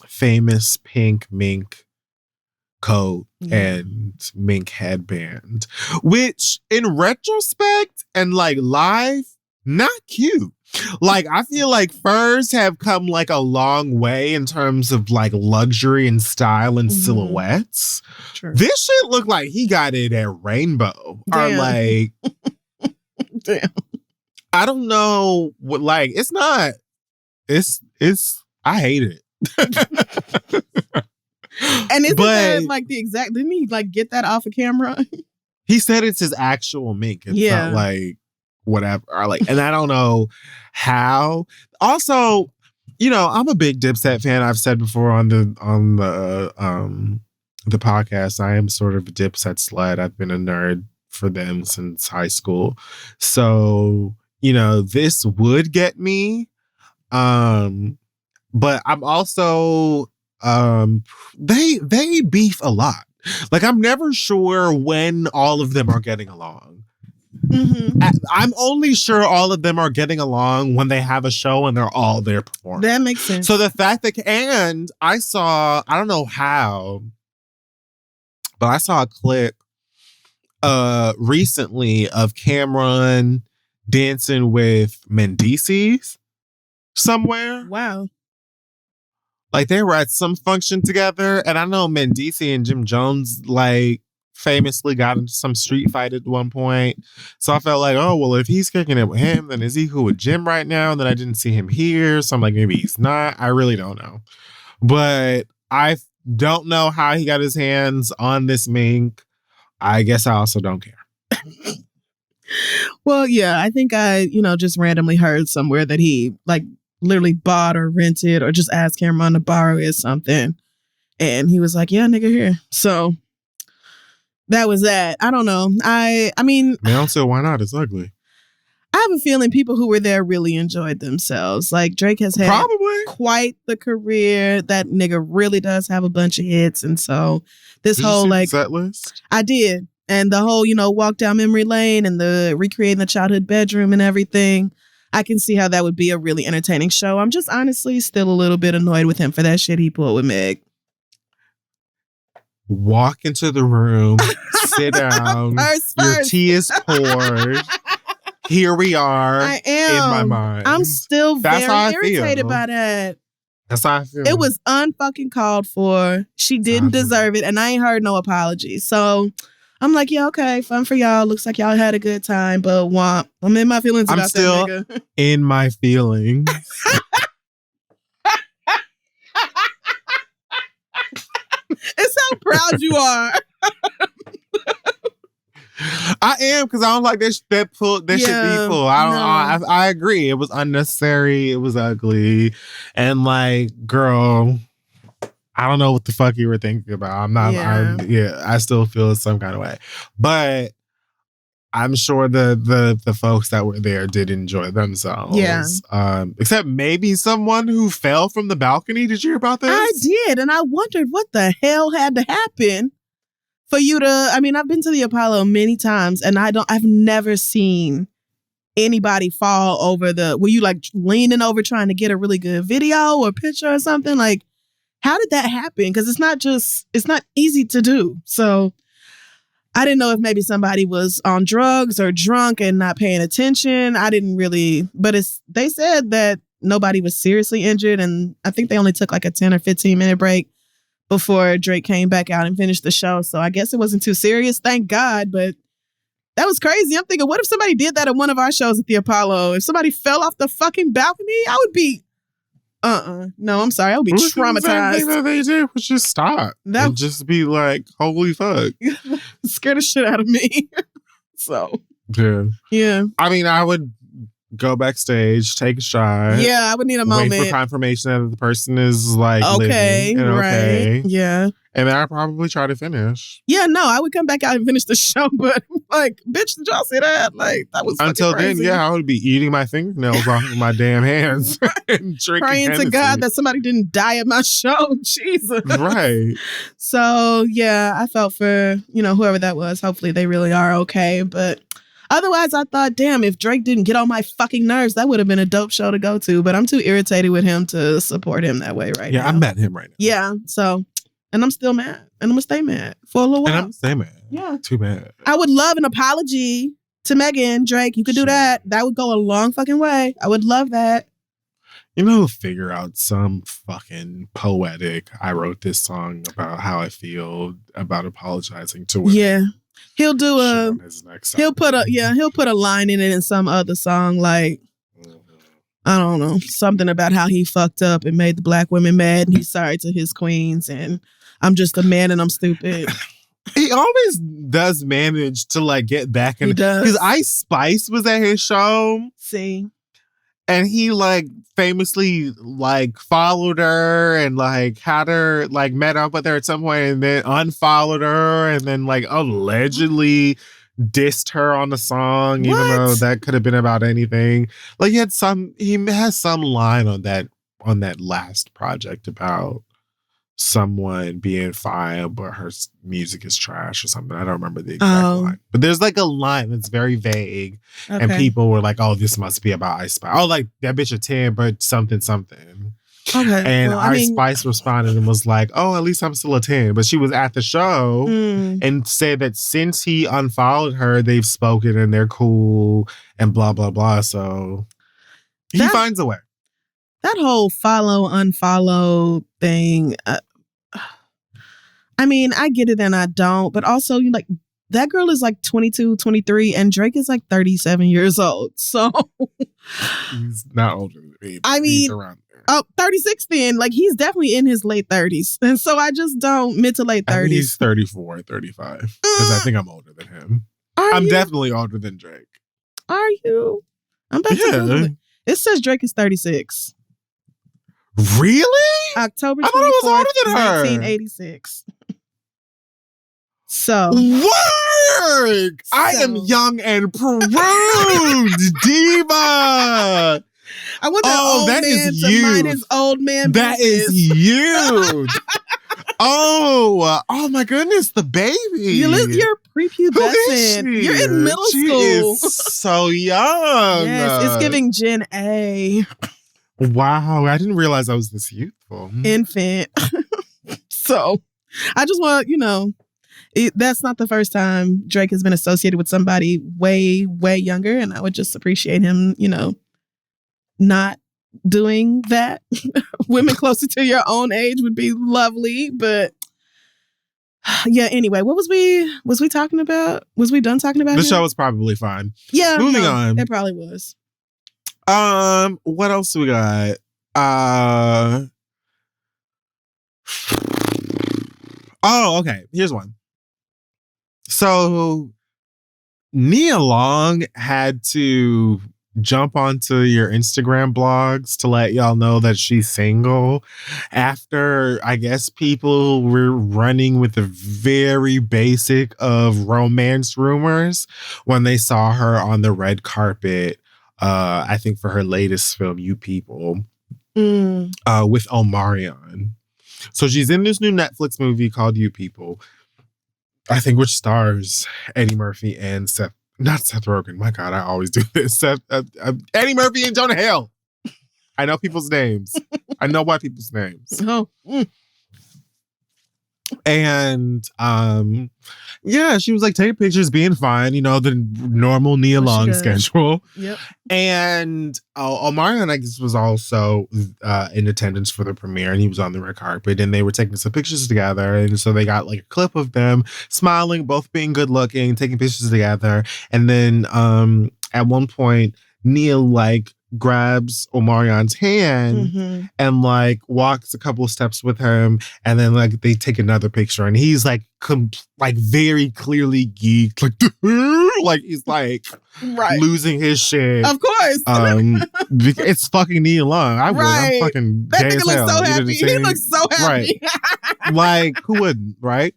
famous pink mink coat and mink headband, which in retrospect and like live, not cute. Like, I feel like furs have come like a long way in terms of like luxury and style and silhouettes. True. This shit looked like he got it at Rainbow. Damn. Or like, damn. I don't know what, like, it's not, I hate it. And isn't that like the exact, didn't he like get that off of camera? He said it's his actual mink. It's not like whatever. Or like, and I don't know how. Also, I'm a big Dipset fan. I've said before on the podcast, I am sort of a Dipset slut. I've been a nerd for them since high school. So, this would get me. but I'm also they beef a lot. Like I'm never sure when all of them are getting along. Mm-hmm. I'm only sure all of them are getting along when they have a show and they're all there performing. That makes sense. So the fact that, and I don't know how, but I saw a clip recently of Cameron dancing with Mendices somewhere. Wow. Like they were at some function together, and I know Mendici and Jim Jones like famously got into some street fight at one point. So I felt like, oh well, if he's kicking it with him, then is he cool with Jim right now? And then I didn't see him here, so I'm like, maybe he's not. I really don't know, but I don't know how he got his hands on this mink. I guess I also don't care. Well, yeah, I think I, just randomly heard somewhere that he like literally bought or rented or just asked Cameron to borrow it something. And he was like, yeah, nigga, here. So that was that. I don't know. I mean, I don't say why not. It's ugly. I have a feeling people who were there really enjoyed themselves. Like Drake has had quite the career. That nigga really does have a bunch of hits. And so this did whole you see like the set list? I did. And the whole, walk down memory lane and the recreating the childhood bedroom and everything. I can see how that would be a really entertaining show. I'm just honestly still a little bit annoyed with him for that shit he pulled with Meg. Walk into the room, sit down, your tea is poured. Here we are. I am. In my mind. I'm still very irritated by that. That's how I feel. It was unfucking called for. She didn't deserve it, and I ain't heard no apology. So I'm like, yeah, okay, fun for y'all. Looks like y'all had a good time, but womp. I'm in my feelings about that nigga. In my feelings. It's how proud you are. I am, because I don't like that shit be pulled. I agree. It was unnecessary. It was ugly. And like, girl, I don't know what the fuck you were thinking about. I'm not. I still feel some kind of way, but I'm sure the folks that were there did enjoy themselves. Yeah. Except maybe someone who fell from the balcony. Did you hear about this? I did, and I wondered what the hell had to happen for you to. I mean, I've been to the Apollo many times, and I've never seen anybody fall over were you like leaning over trying to get a really good video or picture or something? Like, how did that happen? Because it's not easy to do. So I didn't know if maybe somebody was on drugs or drunk and not paying attention. I didn't really, but they said that nobody was seriously injured. And I think they only took like a 10 or 15 minute break before Drake came back out and finished the show. So I guess it wasn't too serious. Thank God. But that was crazy. I'm thinking, what if somebody did that at one of our shows at the Apollo? If somebody fell off the fucking balcony, I would be, no, I'm sorry. I would be traumatized. The thing that they did was just stop and just be like, holy fuck. Scared the shit out of me. So. Yeah. I mean, I would go backstage, take a shot. Yeah, I would need a moment. Wait for confirmation that the person is like okay, living and right. Okay. Yeah. And then I'd probably try to finish. Yeah, no, I would come back out and finish the show, but like, bitch, did y'all see that? Like, that was until crazy. Then, yeah, I would be eating my fingernails off of my damn hands and drinking praying Hennessy. to God that somebody didn't die at my show. Jesus. Right. So, yeah, I felt for, whoever that was. Hopefully they really are okay. But otherwise, I thought, damn, if Drake didn't get on my fucking nerves, that would have been a dope show to go to. But I'm too irritated with him to support him that way right now. Yeah, I'm mad at him right now. Yeah, so, and I'm still mad. And I'm going to stay mad for a little while. And I'm going to stay mad. Yeah. Too bad. I would love an apology to Megan. Drake, you could do that. That would go a long fucking way. I would love that. Figure out some fucking poetic, I wrote this song about how I feel about apologizing to women. Yeah. He'll do he'll put a line in it in some other song, like, I don't know, something about how he fucked up and made the black women mad and he's sorry to his queens and I'm just a man and I'm stupid. He always does manage to like get back in. He does. Because Ice Spice was at his show. See. And he like famously like followed her and like had her like met up with her at some point and then unfollowed her and then like allegedly dissed her on the song, even though that could have been about anything. Like he has some line on on that last project about someone being fine, but her music is trash or something. I don't remember the exact line. But there's like a line that's very vague. Okay. And people were like, oh, this must be about Ice Spice. Oh, like that bitch a 10, but something. Okay. And Ice Spice responded and was like, oh, at least I'm still a 10. But she was at the show and said that since he unfollowed her, they've spoken and they're cool and blah, blah, blah. So he finds a way. That whole follow, unfollow thing, I mean, I get it and I don't, but also, like, that girl is like 22, 23, and Drake is like 37 years old. So he's not older than me. I mean, he's around there. Oh, 36 then. Like, he's definitely in his late 30s. And so I just don't, mid to late 30s. I think he's 34, 35. Because I think I'm older than him. I'm definitely older than Drake. Are you? I'm about to Google it. It says Drake is 36. Really? October 24th, I thought it was older than her. 1986. So. Work! I am young and prude, diva! I want that old man to mind his old man business. That is huge. Oh my goodness, the baby. You're prepubescent. You're in middle school. She is so young. Yes, it's giving Gen A. Wow, I didn't realize I was this youthful. Infant. So, I just want, that's not the first time Drake has been associated with somebody way, way younger. And I would just appreciate him, not doing that. Women closer to your own age would be lovely. But yeah, anyway, what was we talking about? Was we done talking about the show was probably fine. Yeah. Moving on. It probably was. What else we got? Oh, okay. Here's one. So Nia Long had to jump onto your Instagram blogs to let y'all know that she's single after, I guess, people were running with the very basic of romance rumors when they saw her on the red carpet, I think for her latest film, You People, with Omarion. So she's in this new Netflix movie called You People, I think, which stars Eddie Murphy and not Seth Rogen. My God, I always do this. Eddie Murphy and Jonah Hill. I know people's names. I know white people's names. Oh. And yeah, she was like taking pictures, being fine, the normal Nia Long schedule. Yep. And Omarion, I guess, was also in attendance for the premiere, and he was on the red carpet, and they were taking some pictures together. And so they got like a clip of them smiling, both being good looking, taking pictures together. And then at one point, Nia grabs Omarion's hand and walks a couple of steps with him, and then they take another picture, and he's very clearly geeked, he's right, losing his shit. Of course, it's fucking Nia Long. I'm fucking that gay nigga as looks hell. so happy. He looks so happy. Right. Who wouldn't? Right.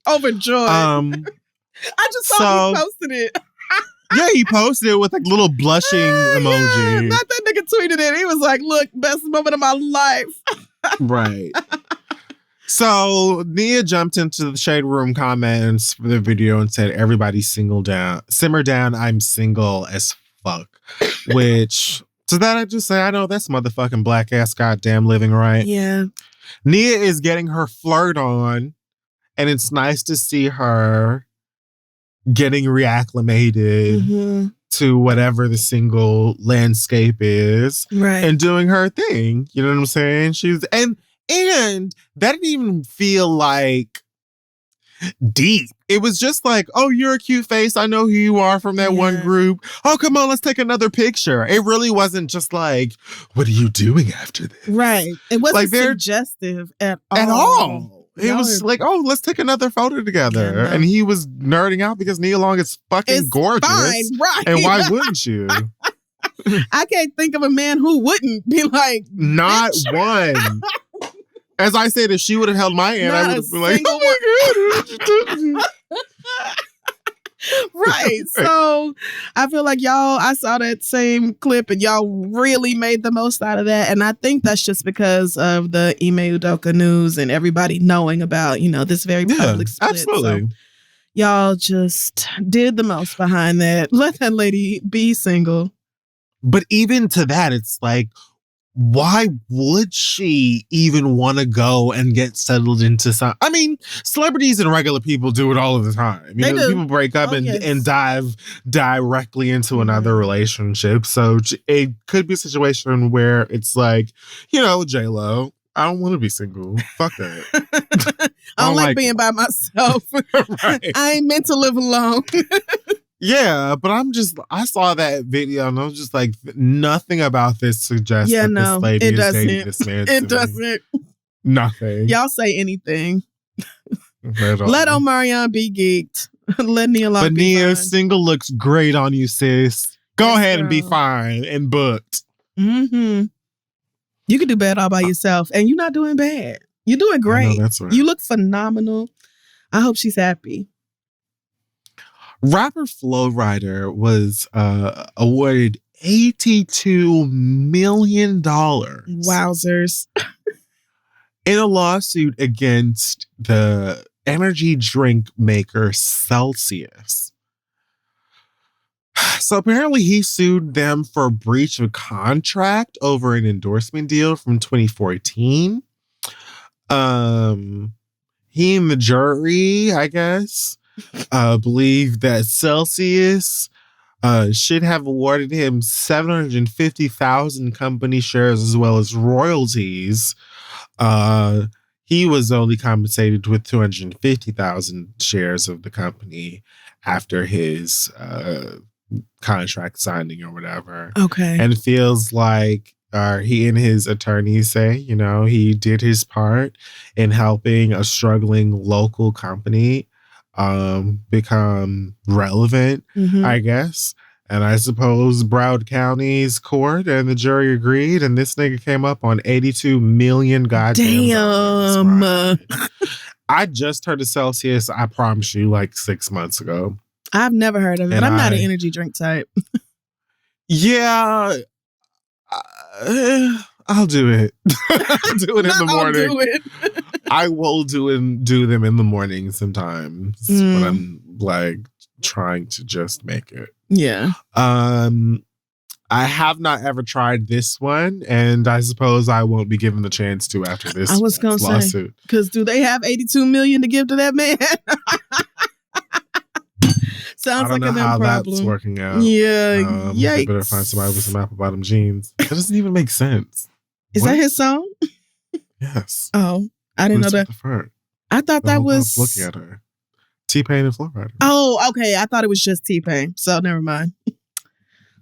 Overjoyed. I just saw he posted it. Yeah, he posted it with little blushing emoji. Yeah, not that nigga tweeted it. He was like, look, best moment of my life. Right. So Nia jumped into the Shade Room comments for the video and said, everybody simmer down, I'm single as fuck. Which, to that I just say, I know that's motherfucking black ass goddamn living right. Yeah. Nia is getting her flirt on, and it's nice to see her getting reacclimated to whatever the single landscape is, right, and doing her thing. You know what I'm saying? And that didn't even feel deep. It was just oh, you're a cute face. I know who you are from that one group. Oh, come on, let's take another picture. It really wasn't just what are you doing after this? Right. It wasn't suggestive at all. At all. It was oh, let's take another photo together. Yeah, and he was nerding out because Nia Long is fucking gorgeous. Fine, right. And why wouldn't you? I can't think of a man who wouldn't be not one. As I said, if she would have held my hand, I would have been oh my God. Right. So I feel like I saw that same clip and y'all really made the most out of that. And I think that's just because of the Ime Udoka news and everybody knowing about, this very public split. Absolutely. So y'all just did the most behind that. Let that lady be single. But even to that, it's like, why would she even want to go and get settled into some? I mean, celebrities and regular people do it all of the time. You know, people break up and dive directly into another relationship. So it could be a situation where it's like, J-Lo, I don't want to be single. Fuck that. I don't like being by myself. Right. I ain't meant to live alone. Yeah, but I saw that video and I was just like, nothing about this suggests that this lady is dating this man. It doesn't. Nothing. Y'all say anything. Let Omarion be geeked. Let Nia Long but be Nia, fine. single looks great on you, sis. Go ahead and be fine and booked. Mm-hmm. You can do bad all by yourself and you're not doing bad. You're doing great. I know, that's right. You look phenomenal. I hope she's happy. Rapper Flo Rida was awarded $82 million. Wowzers. In a lawsuit against the energy drink maker Celsius. So apparently he sued them for breach of contract over an endorsement deal from 2014. He and the jury, I guess, believe that Celsius should have awarded him 750,000 company shares as well as royalties. He was only compensated with 250,000 shares of the company after his contract signing or whatever. Okay. And it feels like he and his attorneys say, he did his part in helping a struggling local company become relevant, I guess. And I suppose Broward County's court and the jury agreed, and this nigga came up on 82 million goddamn dollars. I just heard of Celsius, I promise you, like 6 months ago. I've never heard of it, but I'm not an energy drink type. Yeah. I'll do it. I'll do it in the morning. I'll do it. I will do them in the morning sometimes when I'm like trying to just make it. Yeah. I have not ever tried this one, and I suppose I won't be given the chance to after this. I was gonna say, because do they have 82 million to give to that man? Sounds like a problem. That's working out. Yeah, they better find somebody with some apple bottom jeans. That doesn't even make sense. Is that his song? Yes. Oh, I didn't know that. I thought that was looking at her. T-Pain and Flo Rida. Oh, okay. I thought it was just T-Pain. So never mind.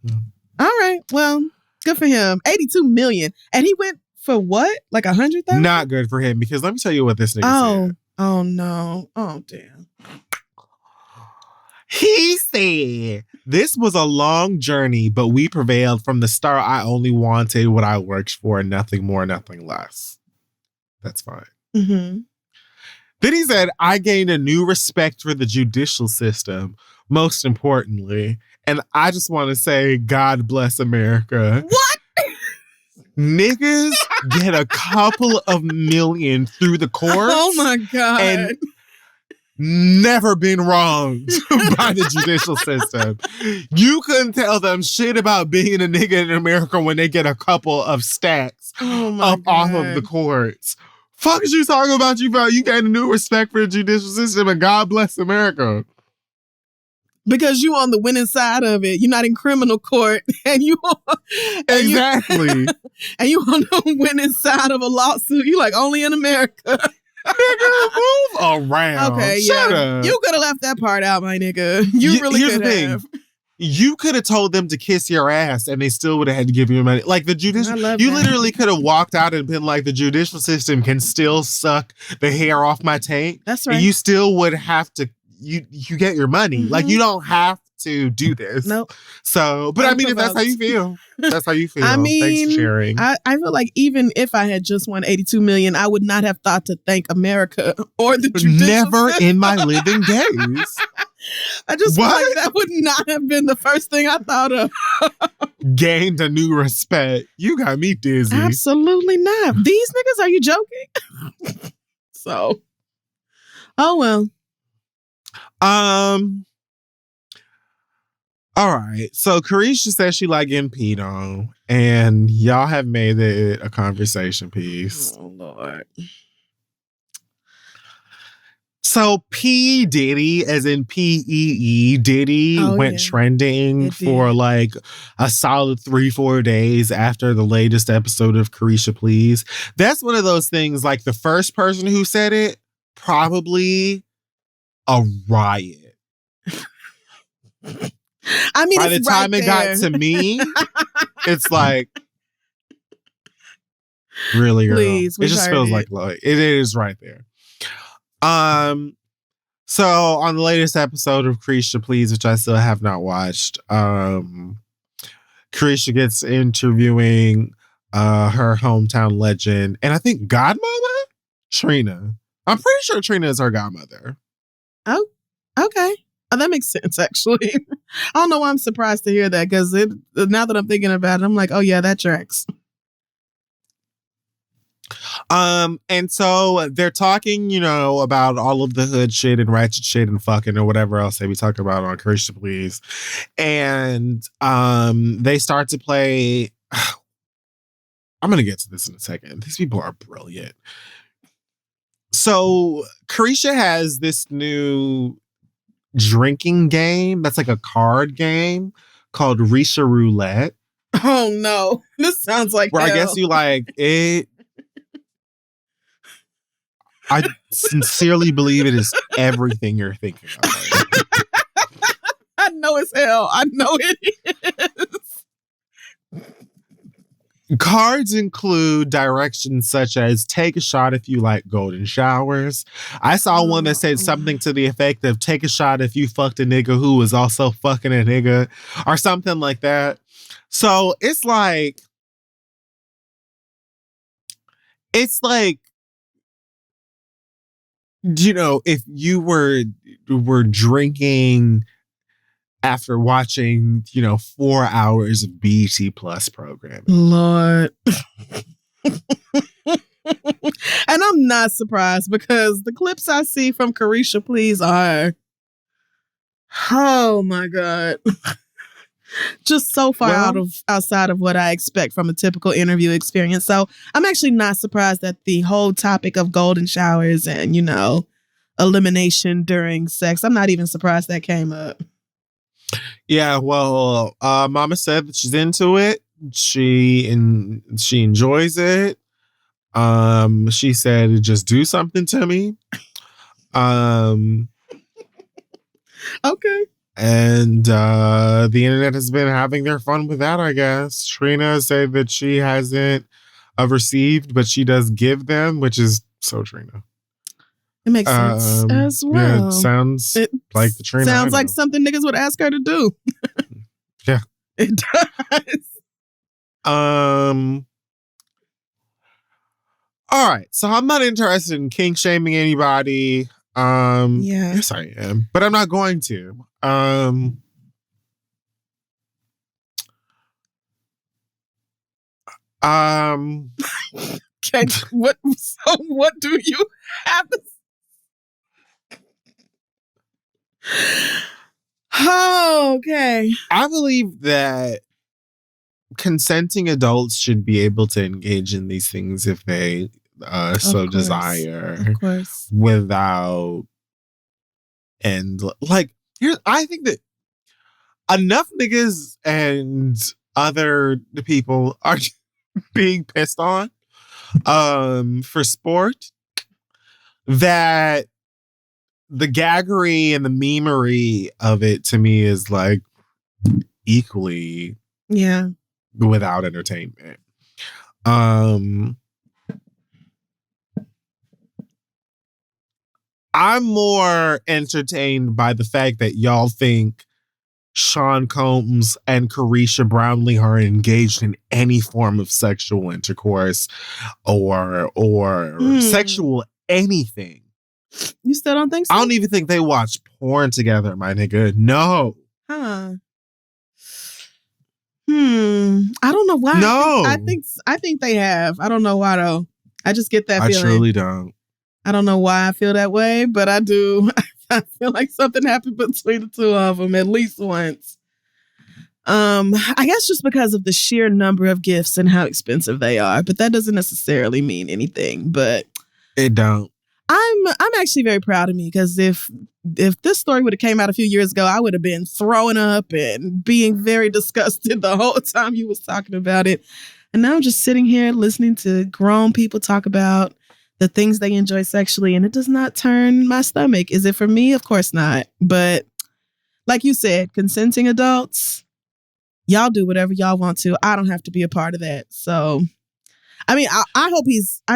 Yeah. All right. Well, good for him. 82 million. And he went for what? Like 100,000? Not good for him, because let me tell you what this nigga said. Oh no. Oh damn. He said, "This was a long journey, but we prevailed. From the start, I only wanted what I worked for, nothing more, nothing less." That's fine. Mm-hmm. Then he said, "I gained a new respect for the judicial system, most importantly. And I just want to say, God bless America." What? Niggas get a couple of million through the courts. Oh my God. And never been wronged by the judicial system. You couldn't tell them shit about being a nigga in America when they get a couple of stacks off of the courts. Fuck is you talking about? You gained a new respect for the judicial system, and God bless America. Because you on the winning side of it. You're not in criminal court. And you exactly. And you on the winning side of a lawsuit. You like, only in America. Nigga, move around. Okay, Shut up. You could have left that part out, my nigga. You really could have. You could have told them to kiss your ass and they still would have had to give you money. Like the judicial, literally could have walked out and been like, the judicial system can still suck the hair off my taint. That's right. You still would have to, you get your money. Like you don't have to do this. Nope. So, but I mean, if that's how you feel, that's how you feel. I mean, thanks for sharing. I feel like even if I had just won 82 million, I would not have thought to thank America or the judicial Never system. in my living days. I just feel like that would not have been the first thing I thought of. Gained a new respect. You got me dizzy. Absolutely not. These niggas, are you joking? So, oh well. All right. So Carisha says she like getting peed on, and y'all have made it a conversation piece. Oh Lord. So P. Diddy, as in P-E-E, Diddy, went trending for like a solid 3-4 days after the latest episode of Carisha Please. That's one of those things, like the first person who said it, probably a riot. I mean, by the time it got to me, it's like, really, girl. Please, it just feels like it is right there. So on the latest episode of Carisha Please, which I still have not watched, Carisha gets interviewing her hometown legend, and I think godmother Trina. I'm pretty sure Trina is her godmother. Oh, okay. Oh, that makes sense, actually. I don't know why I'm surprised to hear that, because now that I'm thinking about it, I'm like, oh yeah, that tracks. And so they're talking, you know, about all of the hood shit and ratchet shit and fucking or whatever else they be talking about on Carisha Please. And they start to play. I'm gonna get to this in a second. These people are brilliant. So Carisha has this new drinking game that's like a card game called Risha Roulette. Oh no, this sounds like where hell. I guess you like it. I sincerely believe it is everything you're thinking of. I know it's hell. I know it is. Cards include directions such as take a shot if you like golden showers. I saw one that said something to the effect of take a shot if you fucked a nigga who was also fucking a nigga or something like that. So it's like, you know, if you were drinking after watching, you know, 4 hours of BET Plus programming. Lord. And I'm not surprised, because the clips I see from Carisha Please are, oh my God, just so far outside of what I expect from a typical interview experience. So I'm actually not surprised that the whole topic of golden showers and, you know, elimination during sex, I'm not even surprised that came up. Yeah, well, Mama said that she's into it. She enjoys it. She said, just do something to me. Okay. And the internet has been having their fun with that, I guess. Trina said that she hasn't received, but she does give them, which is so Trina. It makes sense as well. Yeah, it sounds like the Trina. Sounds like something niggas would ask her to do. Yeah. It does. All right. So I'm not interested in kink shaming anybody. Yes, I am, but I'm not going to. Okay, what do you have to Oh, okay. I believe that consenting adults should be able to engage in these things if they so desire. Of course. Without I think that enough niggas and other people are being pissed on for sport that the gaggery and the memery of it to me is like equally without entertainment. I'm more entertained by the fact that y'all think Sean Combs and Carisha Brownlee are engaged in any form of sexual intercourse or sexual anything. You still don't think so? I don't even think they watch porn together, my nigga. No. Huh. I don't know why. No. I think they have. I don't know why though. I just get that I feeling. truly don't. I don't know why I feel that way, but I do. I feel like something happened between the two of them at least once. I guess just because of the sheer number of gifts and how expensive they are, but that doesn't necessarily mean anything. But it don't. I'm actually very proud of me because if this story would have came out a few years ago, I would have been throwing up and being very disgusted the whole time you was talking about it. And now I'm just sitting here listening to grown people talk about the things they enjoy sexually, and it does not turn my stomach. Is it for me? Of course not. But like you said, consenting adults, y'all do whatever y'all want to. I don't have to be a part of that. So, I mean, I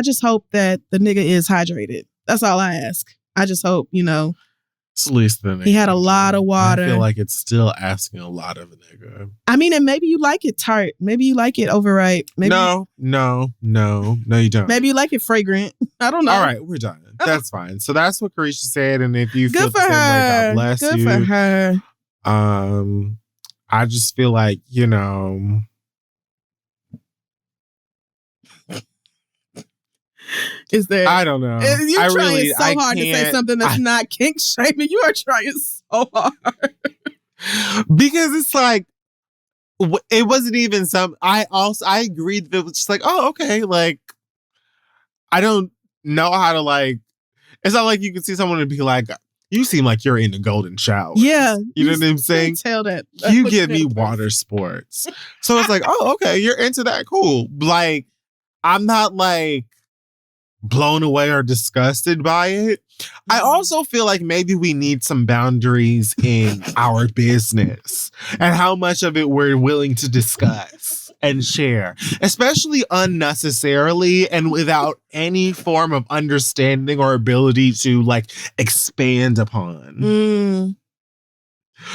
just hope that the nigga is hydrated. That's all I ask. I just hope, It's the least thing he had a lot of water. I feel like it's still asking a lot of a nigga. I mean, and maybe you like it tart. Maybe you like it overripe. Maybe no, you don't. Maybe you like it fragrant. I don't know. All right, we're done. That's fine. So that's what Carisha said. And if you feel Good the same way, God bless you. Good for her. I just feel like, Is there? I don't know. You're trying so hard to say something that's not kink shaming. You are trying so hard. Because it's like, it wasn't even I agreed that it was just like, oh, okay. Like, I don't know how to like, it's not like you can see someone and be like, you seem like you're in the golden shower. Yeah. You know what I'm saying? Tell that. You give me water sports. So it's like, oh, okay, you're into that. Cool. Like, I'm not like blown away or disgusted by it. I also feel like maybe we need some boundaries in our business and how much of it we're willing to discuss and share, especially unnecessarily and without any form of understanding or ability to like expand upon.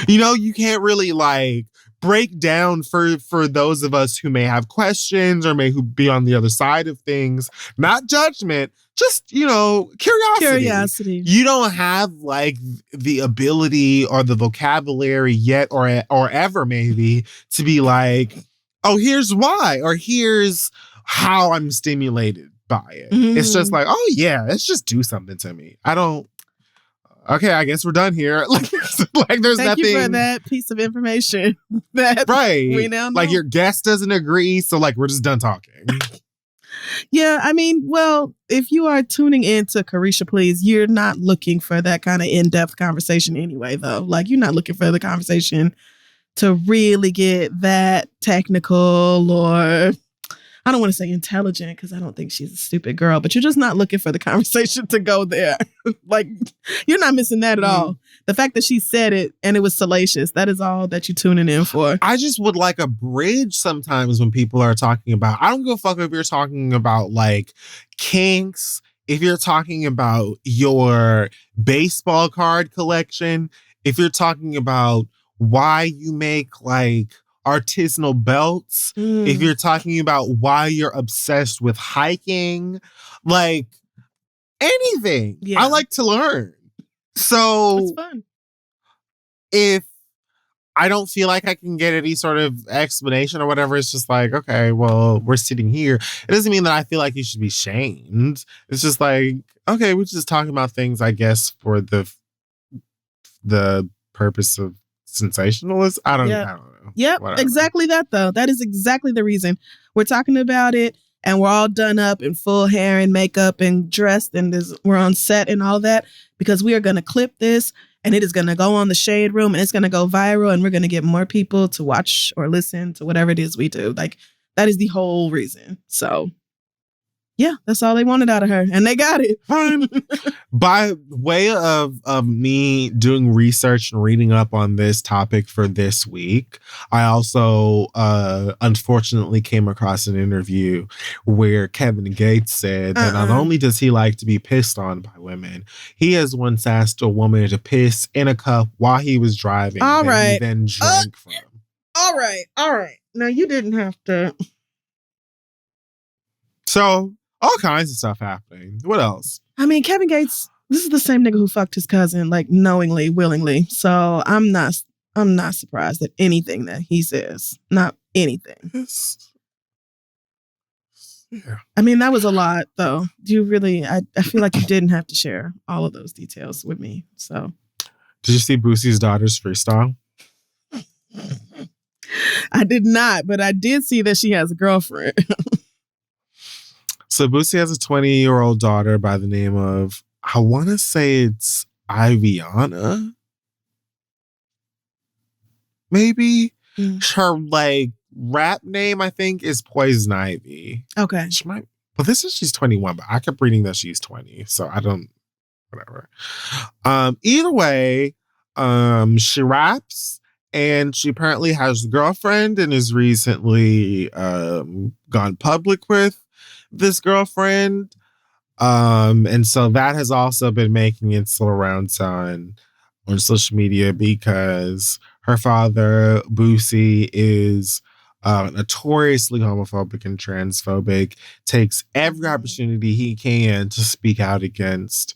You can't really like break down for those of us who may have questions or may be on the other side of things. Not judgment, just, curiosity. You don't have like the ability or the vocabulary yet or ever maybe to be like, oh, here's why or here's how I'm stimulated by it. It's just like, oh yeah, let's just do something to me. Okay, I guess we're done here. Like there's Thank nothing. You for that piece of information. That right. We now know. Like your guest doesn't agree, so like we're just done talking. Yeah, I mean, well, if you are tuning in to Carisha Please, you're not looking for that kind of in-depth conversation anyway, though. Like you're not looking for the conversation to really get that technical or I don't want to say intelligent because I don't think she's a stupid girl, but you're just not looking for the conversation to go there. Like, you're not missing that at all. The fact that she said it and it was salacious, that is all that you're tuning in for. I just would like a bridge sometimes when people are talking about, I don't give a fuck if you're talking about like kinks, if you're talking about your baseball card collection, if you're talking about why you make like artisanal belts, if you're talking about why you're obsessed with hiking, like anything. I like to learn. So it's fun. If I don't feel like I can get any sort of explanation or whatever, it's just like, okay, well, we're sitting here. It doesn't mean that I feel like you should be shamed. It's just like, okay, we're just talking about things, I guess, for the purpose of sensationalist. I don't know. Yep, whatever. Exactly that though. That is exactly the reason we're talking about it, and we're all done up in full hair and makeup and dressed, and we're on set and all that because we are going to clip this, and it is going to go on the Shade Room, and it's going to go viral, and we're going to get more people to watch or listen to whatever it is we do. Like that is the whole reason. So. Yeah, that's all they wanted out of her. And they got it. Fine. By way of me doing research and reading up on this topic for this week, I also unfortunately came across an interview where Kevin Gates said that not only does he like to be pissed on by women, he has once asked a woman to piss in a cup while he was driving. All right. He then drank from. All right. Now, you didn't have to. So... all kinds of stuff happening. What else? I mean, Kevin Gates, This is the same nigga who fucked his cousin, like knowingly, willingly. So I'm not surprised at anything that he says. Not anything. Yeah. I mean, that was a lot, though. You really, I feel like you didn't have to share all of those details with me. So, did you see Boosie's daughter's freestyle? I did not, but I did see that she has a girlfriend. So Boosie has a 20-year-old daughter by the name of, I want to say it's Iviana. Maybe her like rap name, I think, is Poison Ivy. Okay. She might. Well, this is she's 21, but I kept reading that she's 20, so I don't. Whatever. Either way, she raps, and she apparently has a girlfriend, and is recently gone public with this girlfriend. And so that has also been making its little rounds on social media because her father, Boosie, is notoriously homophobic and transphobic, takes every opportunity he can to speak out against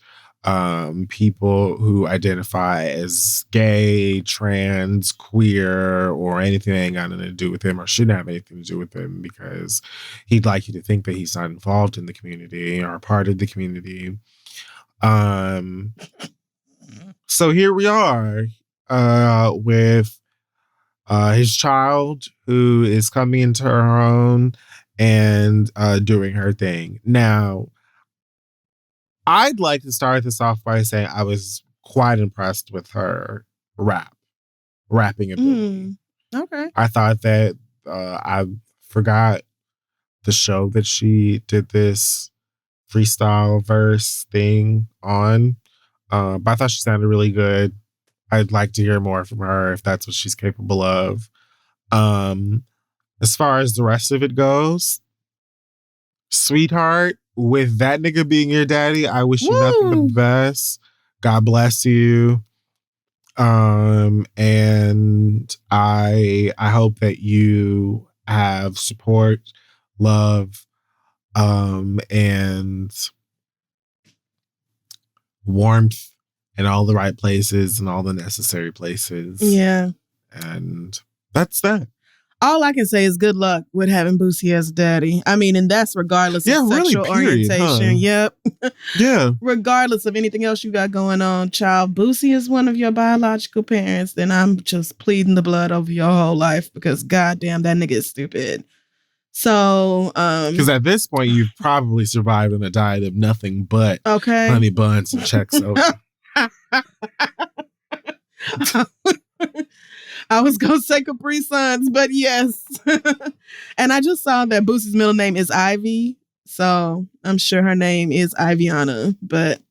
people who identify as gay, trans, queer, or anything that ain't got nothing to do with him or shouldn't have anything to do with him, because he'd like you to think that he's not involved in the community or part of the community. So here we are with his child, who is coming into her own and doing her thing. Now, I'd like to start this off by saying I was quite impressed with her rapping ability. Okay. I thought that I forgot the show that she did this freestyle verse thing on. But I thought she sounded really good. I'd like to hear more from her if that's what she's capable of. As far as the rest of it goes, sweetheart, with that nigga being your daddy, I wish you nothing but the best. God bless you. And I hope that you have support, love, and warmth in all the right places and all the necessary places. Yeah. And that's that. All I can say is good luck with having Boosie as daddy. I mean, and that's regardless of sexual orientation. Huh? Yep. Yeah. Regardless of anything else you got going on, child, Boosie is one of your biological parents. Then I'm just pleading the blood over your whole life because goddamn, that nigga is stupid. So, because at this point you've probably survived on a diet of nothing but honey buns and Czech soda. I was going to say Capri Suns, but yes. And I just saw that Boosie's middle name is Ivy. So I'm sure her name is Iviana. But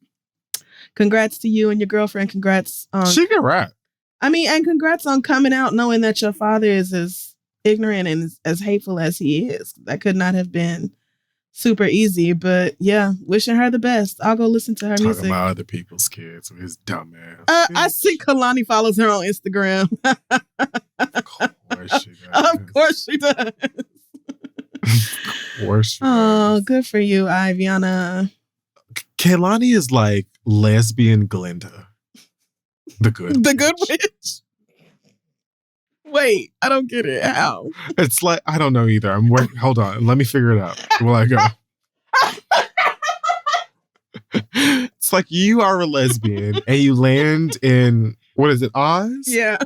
congrats to you and your girlfriend. Congrats on... She can rap. I mean, and congrats on coming out knowing that your father is as ignorant and as hateful as he is. That could not have been super easy. But yeah, wishing her the best. I'll go listen to her music. Talking about other people's kids with his dumb ass. I see Kalani follows her on Instagram. Of course she does. Of course she does. Of course she does. Oh, good for you, Iviana. Kalani is like lesbian Glinda. The good witch. Wait, I don't get it. How? It's like, I don't know either. Hold on. Let me figure it out. Will I go? It's like you are a lesbian and you land in, what is it, Oz? Yeah.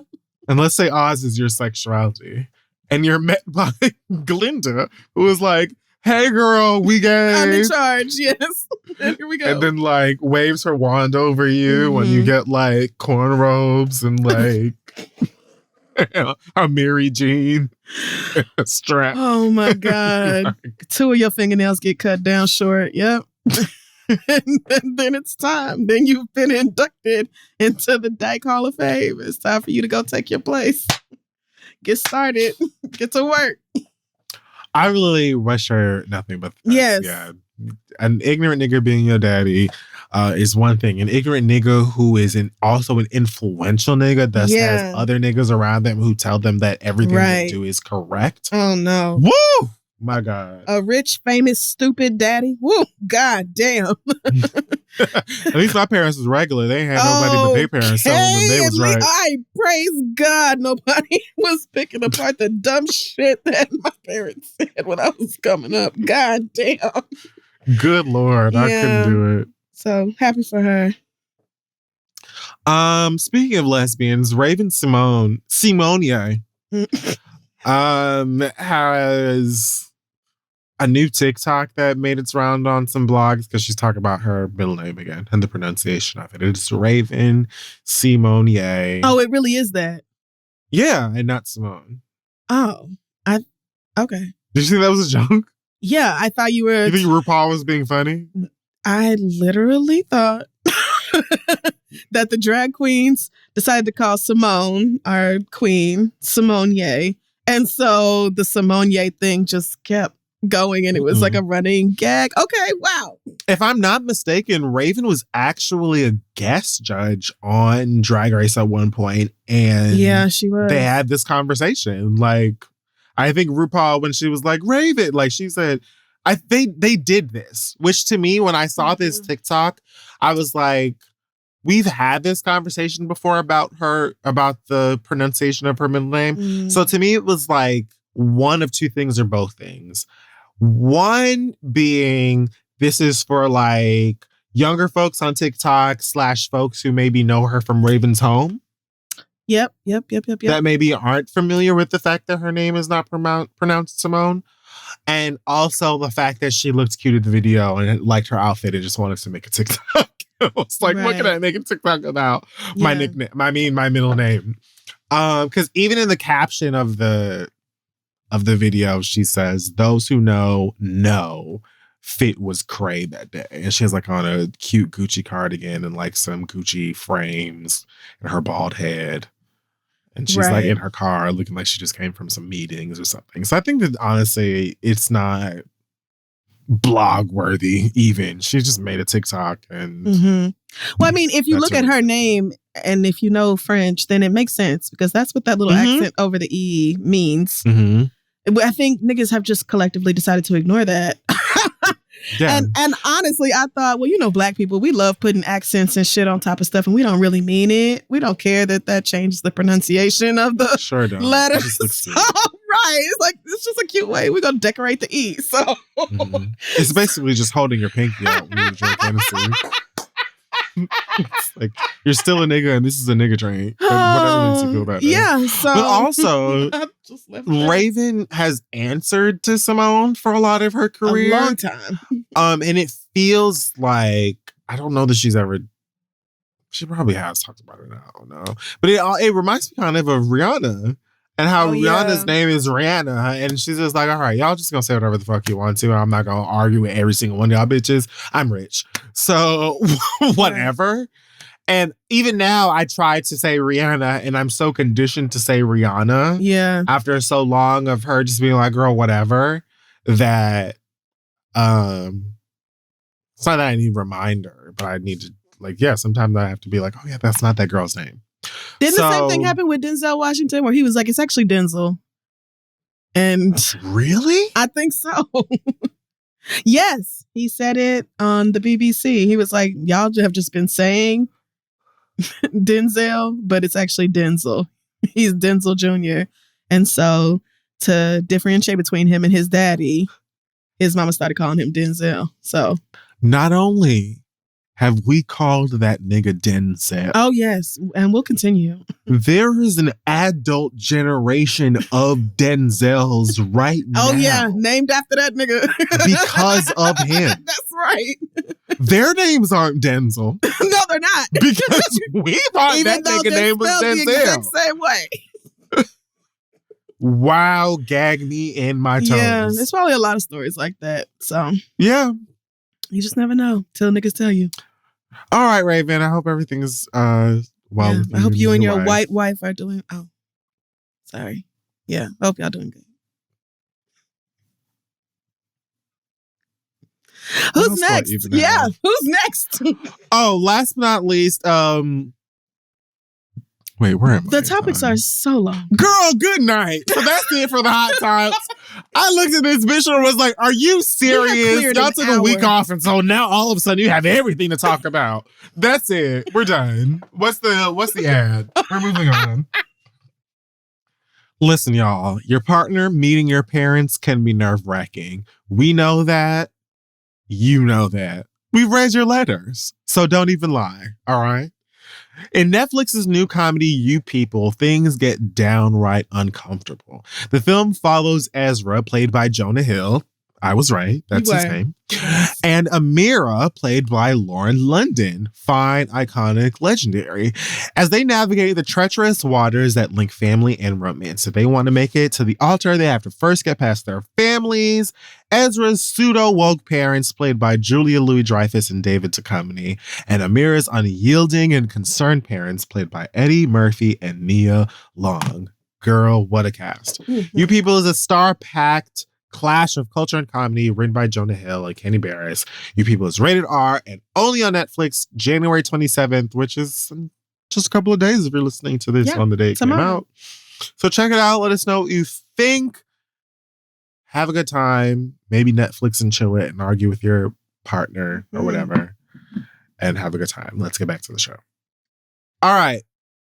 And let's say Oz is your sexuality. And you're met by Glinda, who is like, hey girl, we gay. I'm in charge, yes. And here we go. And then like waves her wand over you when you get like cornrows and like a Mary Jean strap. Oh my God. 2 of your fingernails get cut down short. Yep. And then it's time. Then you've been inducted into the Dyke Hall of Fame. It's time for you to go take your place. Get started. Get to work. I really wish her nothing but the best. Yes. Yeah. An ignorant nigga being your daddy is one thing. An ignorant nigga who is also an influential nigga that has other niggas around them who tell them that everything they do is correct. Oh no. Woo! My God. A rich, famous, stupid daddy. Woo, God damn. At least my parents was regular. They ain't had nobody but their parents telling them they was right. I praise God nobody was picking apart the dumb shit that my parents said when I was coming up. God damn. Good Lord. I couldn't do it. So happy for her. Speaking of lesbians, Raven Simone has a new TikTok that made its round on some blogs because she's talking about her middle name again and the pronunciation of it. It's Raven Simone. Oh, it really is that? Yeah, and not Simone. Oh, okay. Did you think that was a joke? Yeah, I thought you were... You think RuPaul was being funny? I literally thought that the drag queens decided to call Simone, our queen, Simone Ye. And so the Simone Ye thing just kept going and it was like a running gag. Okay, wow. If I'm not mistaken, Raven was actually a guest judge on Drag Race at one point. And yeah, she was. They had this conversation. Like, I think RuPaul, when she was like, Raven, like she said, they did this, which to me, when I saw this TikTok, I was like, we've had this conversation before about the pronunciation of her middle name. So to me, it was like one of two things or both things. One being, this is for like younger folks on TikTok / folks who maybe know her from Raven's Home. Yep. That maybe aren't familiar with the fact that her name is not pronounced Simone. And also the fact that she looked cute in the video and liked her outfit and just wanted to make a TikTok. I was like, what can I make a TikTok about my nickname? I mean, my middle name. Because even in the caption of the video, she says, "Those who know fit was cray that day." And she has like on a cute Gucci cardigan and like some Gucci frames and her bald head. And she's like in her car looking like she just came from some meetings or something. So I think that honestly, it's not blog worthy even. She just made a TikTok and well, I mean, if you look at her name and if you know French, then it makes sense because that's what that little accent over the E means. I think niggas have just collectively decided to ignore that. Yeah. And honestly, I thought, well, you know, black people, we love putting accents and shit on top of stuff and we don't really mean it. We don't care that changes the pronunciation of the letters. So, right. It's like, it's just a cute way. We're going to decorate the E. So it's basically just holding your pinky out when you drink Hennessy. It's like, you're still a nigga and this is a nigga drink. Whatever makes you feel about that. Yeah. So, but also, Raven has answered to Simone for a lot of her career. A long time. And it feels like, I don't know that she probably has talked about it now. I don't know. But it reminds me kind of Rihanna. And how Rihanna's name is Rihanna. And she's just like, all right, y'all just gonna say whatever the fuck you want to. I'm not gonna argue with every single one of y'all bitches. I'm rich. So whatever. And even now I try to say Rihanna and I'm so conditioned to say Rihanna. Yeah. After so long of her just being like, girl, whatever, that it's not that I need a reminder, but I need to sometimes I have to be like, oh yeah, that's not that girl's name. Didn't the same thing happen with Denzel Washington where he was like, it's actually Denzel? And really? I think so. Yes. He said it on the BBC. He was like, y'all have just been saying Denzel, but it's actually Denzel. He's Denzel Jr. And so to differentiate between him and his daddy, his mama started calling him Denzel. So not only have we called that nigga Denzel? Oh, yes. And we'll continue. There is an adult generation of Denzels right now. Oh, yeah. Named after that nigga. Because of him. That's right. Their names aren't Denzel. No, they're not. Because we thought that nigga name was Denzel. The exact same way. Wow, gag me in my toes. Yeah, there's probably a lot of stories like that. So, yeah. You just never know till niggas tell you. All right, Raven. I hope everything is well. Yeah, I hope you and your white wife are doing. Oh, sorry. Yeah, I hope y'all doing good. Who's next? Yeah, who's next? Oh, last but not least, wait, where am I? The topics are so long. Girl, good night. So that's it for the hot times. I looked at this bitch and was like, are you serious? Y'all took a week off, and so now all of a sudden you have everything to talk about. That's it. We're done. What's the ad? We're moving on. Listen, y'all, your partner meeting your parents can be nerve-wracking. We know that. You know that. We've read your letters, so don't even lie, all right? In Netflix's new comedy, You People, things get downright uncomfortable. The film follows Ezra, played by Jonah Hill. I was right. That's his name. Yes. And Amira, played by Lauren London. Fine, iconic, legendary. As they navigate the treacherous waters that link family and romance. If they want to make it to the altar, they have to first get past their families. Ezra's pseudo-woke parents, played by Julia Louis-Dreyfus and David Duchovny. And Amira's unyielding and concerned parents, played by Eddie Murphy and Nia Long. Girl, what a cast. Mm-hmm. You People is a star-packed clash of culture and comedy written by Jonah Hill and Kenny Barris. You People is rated R and only on Netflix January 27th, which is just a couple of days if you're listening to this on the day it came out. So check it out. Let us know what you think. Have a good time. Maybe Netflix and chill it and argue with your partner or whatever and have a good time. Let's get back to the show. All right.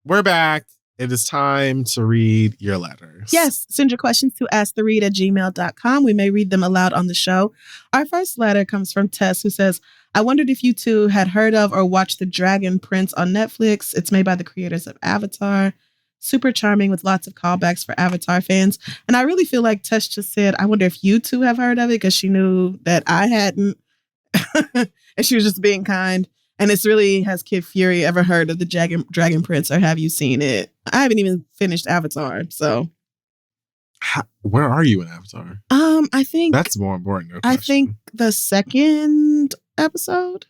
We're back. It is time to read your letters. Yes. Send your questions to asktheread@gmail.com. We may read them aloud on the show. Our first letter comes from Tess, who says, I wondered if you two had heard of or watched The Dragon Prince on Netflix. It's made by the creators of Avatar. Super charming with lots of callbacks for Avatar fans. And I really feel like Tess just said, I wonder if you two have heard of it, because she knew that I hadn't. And she was just being kind. And it's really, has Kid Fury ever heard of the Dragon Prince, or have you seen it? I haven't even finished Avatar, so. Where are you in Avatar? I think that's more important. No I think the second episode.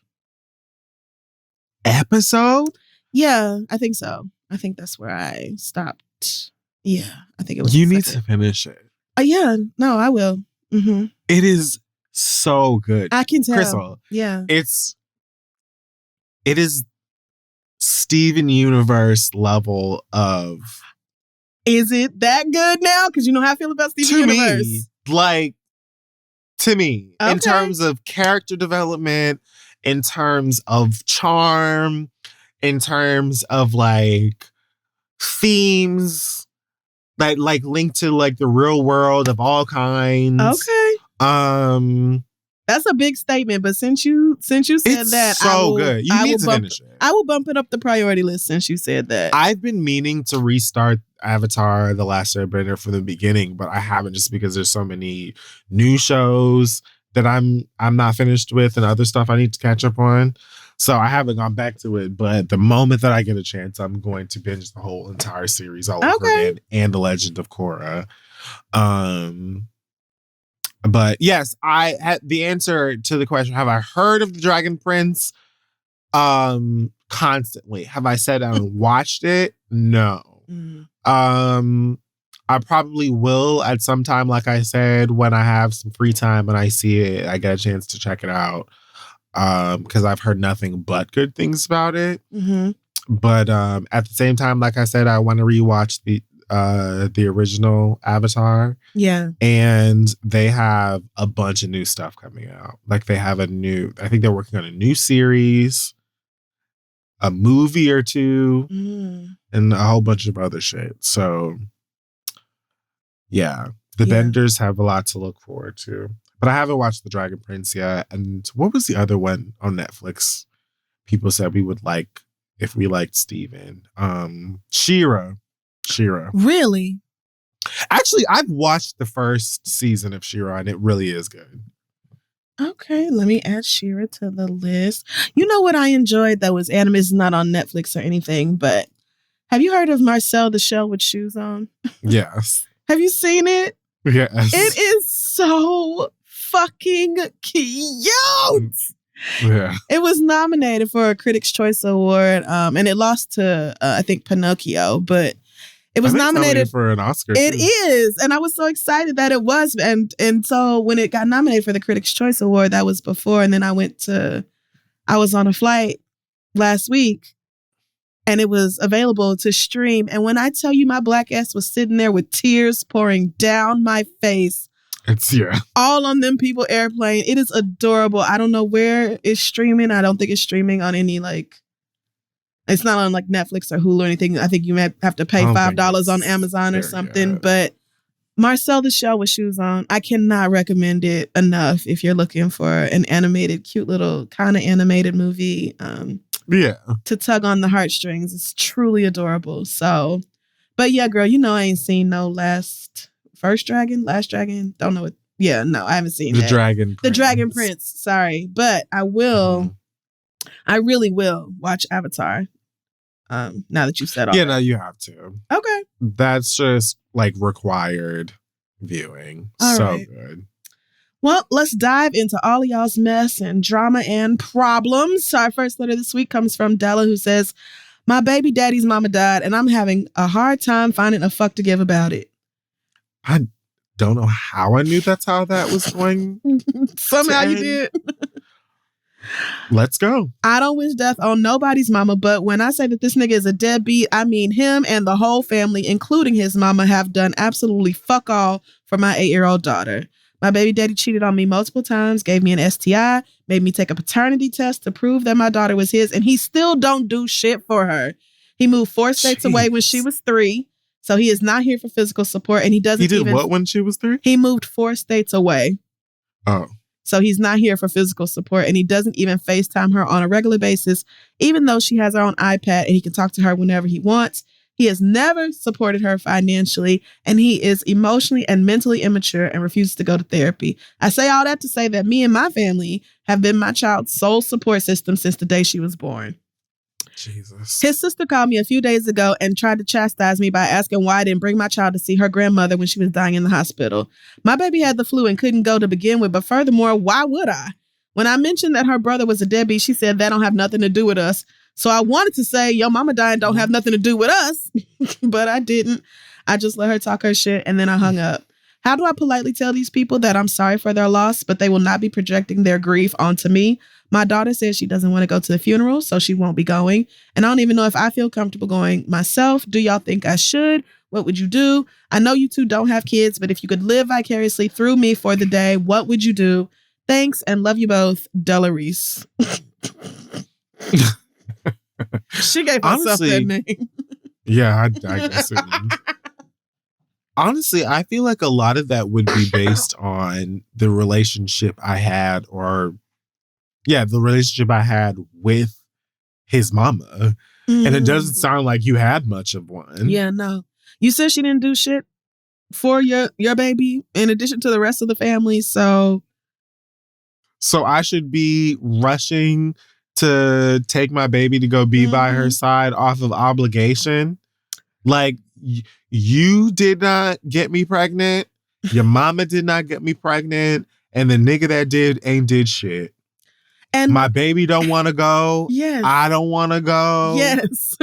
Episode? Yeah, I think so. I think that's where I stopped. Yeah, I think it was. You need to finish it. Yeah, no, I will. Mm-hmm. It is so good. I can tell. Crystal, yeah, it is Steven Universe level of. Is it that good now? Because you know how I feel about Steven Universe. To me, in terms of character development, in terms of charm, in terms of like themes that like link to like the real world of all kinds. Okay. That's a big statement, but since you said it's that, so good. You need to finish it. I will bump it up the priority list since you said that. I've been meaning to restart Avatar: The Last Airbender from the beginning, but I haven't, just because there's so many new shows that I'm not finished with and other stuff I need to catch up on. So I haven't gone back to it, but the moment that I get a chance, I'm going to binge the whole entire series all over again, and The Legend of Korra. But yes, I had the answer to the question, have I heard of The Dragon Prince? Constantly. Have I sat down and watched it? No. I probably will at some time, like I said, when I have some free time and I see it, I get a chance to check it out. Because I've heard nothing but good things about it. Mm-hmm. But at the same time, like I said, I want to rewatch the original Avatar. Yeah. And they have a bunch of new stuff coming out. Like they have I think they're working on a new series, a movie or two, and a whole bunch of other shit. So yeah, the Benders have a lot to look forward to. But I haven't watched The Dragon Prince yet. And what was the other one on Netflix? People said we would like if we liked Steven. She-Ra. Really? Actually, I've watched the first season of She-Ra and it really is good. Okay, let me add She-Ra to the list. You know what I enjoyed that was anime? Is not on Netflix or anything, but have you heard of Marcel the Shell with Shoes On? Yes. Have you seen it? Yes. It is so fucking cute. Yeah. It was nominated for a Critics' Choice Award, and it lost to I think Pinocchio, but it was nominated for an Oscar. It is, and I was so excited that it was, and so when it got nominated for the Critics' Choice Award, that was before, and then I was on a flight last week, and it was available to stream. And when I tell you, my black ass was sitting there with tears pouring down my face, It's all on them people airplane. It is adorable. I don't know where it's streaming. I don't think it's streaming on any like. It's not on like Netflix or Hulu or anything. I think you may have to pay $5 on Amazon or something. Yet. But Marcel the Shell with Shoes On, I cannot recommend it enough if you're looking for an animated, cute little kind of animated movie. To tug on the heartstrings. It's truly adorable. So, but yeah, girl, you know I ain't seen no Last Dragon. Don't know what. Yeah, no, I haven't seen that. The Dragon Prince. Sorry, but I will. Mm-hmm. I really will watch Avatar. Now that you've said all that. No, you have to. Okay. That's just like required viewing. All right. Good. Well, let's dive into all of y'all's mess and drama and problems. So our first letter this week comes from Della, who says, my baby daddy's mama died and I'm having a hard time finding a fuck to give about it. I don't know how I knew that's how that was going. Somehow you did. Let's go. I don't wish death on nobody's mama, but when I say that this nigga is a deadbeat, I mean him and the whole family, including his mama, have done absolutely fuck all for my 8-year-old daughter. My baby daddy cheated on me multiple times, gave me an STI, made me take a paternity test to prove that my daughter was his, and he still don't do shit for her. He moved 4 states away when she was 3, so he is not here for physical support, and he doesn't He did what when she was 3? He moved 4 states away. Oh. So he's not here for physical support, and he doesn't even FaceTime her on a regular basis, even though she has her own iPad and he can talk to her whenever he wants. He has never supported her financially, and he is emotionally and mentally immature and refuses to go to therapy. I say all that to say that me and my family have been my child's sole support system since the day she was born. Jesus. His sister called me a few days ago and tried to chastise me by asking why I didn't bring my child to see her grandmother when she was dying in the hospital. My baby had the flu and couldn't go to begin with, but furthermore, why would I? When I mentioned that her brother was a deadbeat, she said that don't have nothing to do with us. So I wanted to say, yo, mama dying don't have nothing to do with us, but I didn't. I just let her talk her shit and then I hung up. How do I politely tell these people that I'm sorry for their loss, but they will not be projecting their grief onto me? My daughter says she doesn't want to go to the funeral, so she won't be going. And I don't even know if I feel comfortable going myself. Do y'all think I should? What would you do? I know you two don't have kids, but if you could live vicariously through me for the day, what would you do? Thanks and love you both, Della Reese. She gave herself that name. Yeah, I guess it would. Honestly, I feel like a lot of that would be based on the relationship I had the relationship I had with his mama. Mm. And it doesn't sound like you had much of one. Yeah, no. You said she didn't do shit for your baby in addition to the rest of the family, so I should be rushing to take my baby to go be by her side off of obligation. Like, you did not get me pregnant. Your mama did not get me pregnant. And the nigga that did shit. And my baby don't want to go. Yes. I don't want to go. Yes.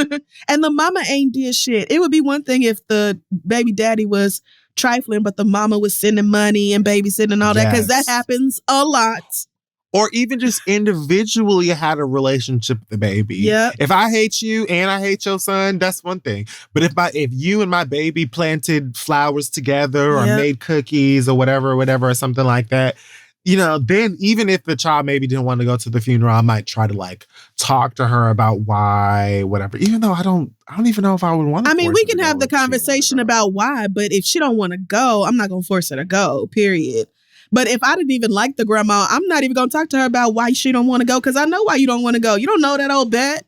And the mama ain't did shit. It would be one thing if the baby daddy was trifling, but the mama was sending money and babysitting and all that, because that happens a lot. Or even just individually had a relationship with the baby. Yeah. If I hate you and I hate your son, that's one thing. But if you and my baby planted flowers together or made cookies or whatever, or something like that, you know, then even if the child maybe didn't want to go to the funeral, I might try to like talk to her about why, whatever. Even though I don't even know if I would want to. I mean, we can have the conversation about why, but if she don't want to go, I'm not going to force her to go, period. But if I didn't even like the grandma, I'm not even going to talk to her about why she don't want to go, because I know why you don't want to go. You don't know that old bat.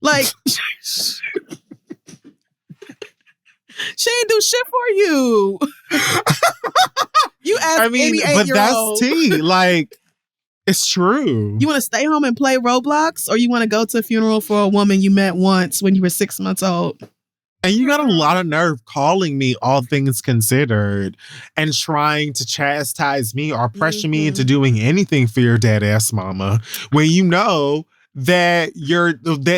Like, she ain't do shit for you. You ask any 8-year-old. But that's tea. Like, it's true. You want to stay home and play Roblox, or you want to go to a funeral for a woman you met once when you were 6 months old? And you got a lot of nerve calling me, all things considered, and trying to chastise me or pressure me into doing anything for your dead ass mama, when you know that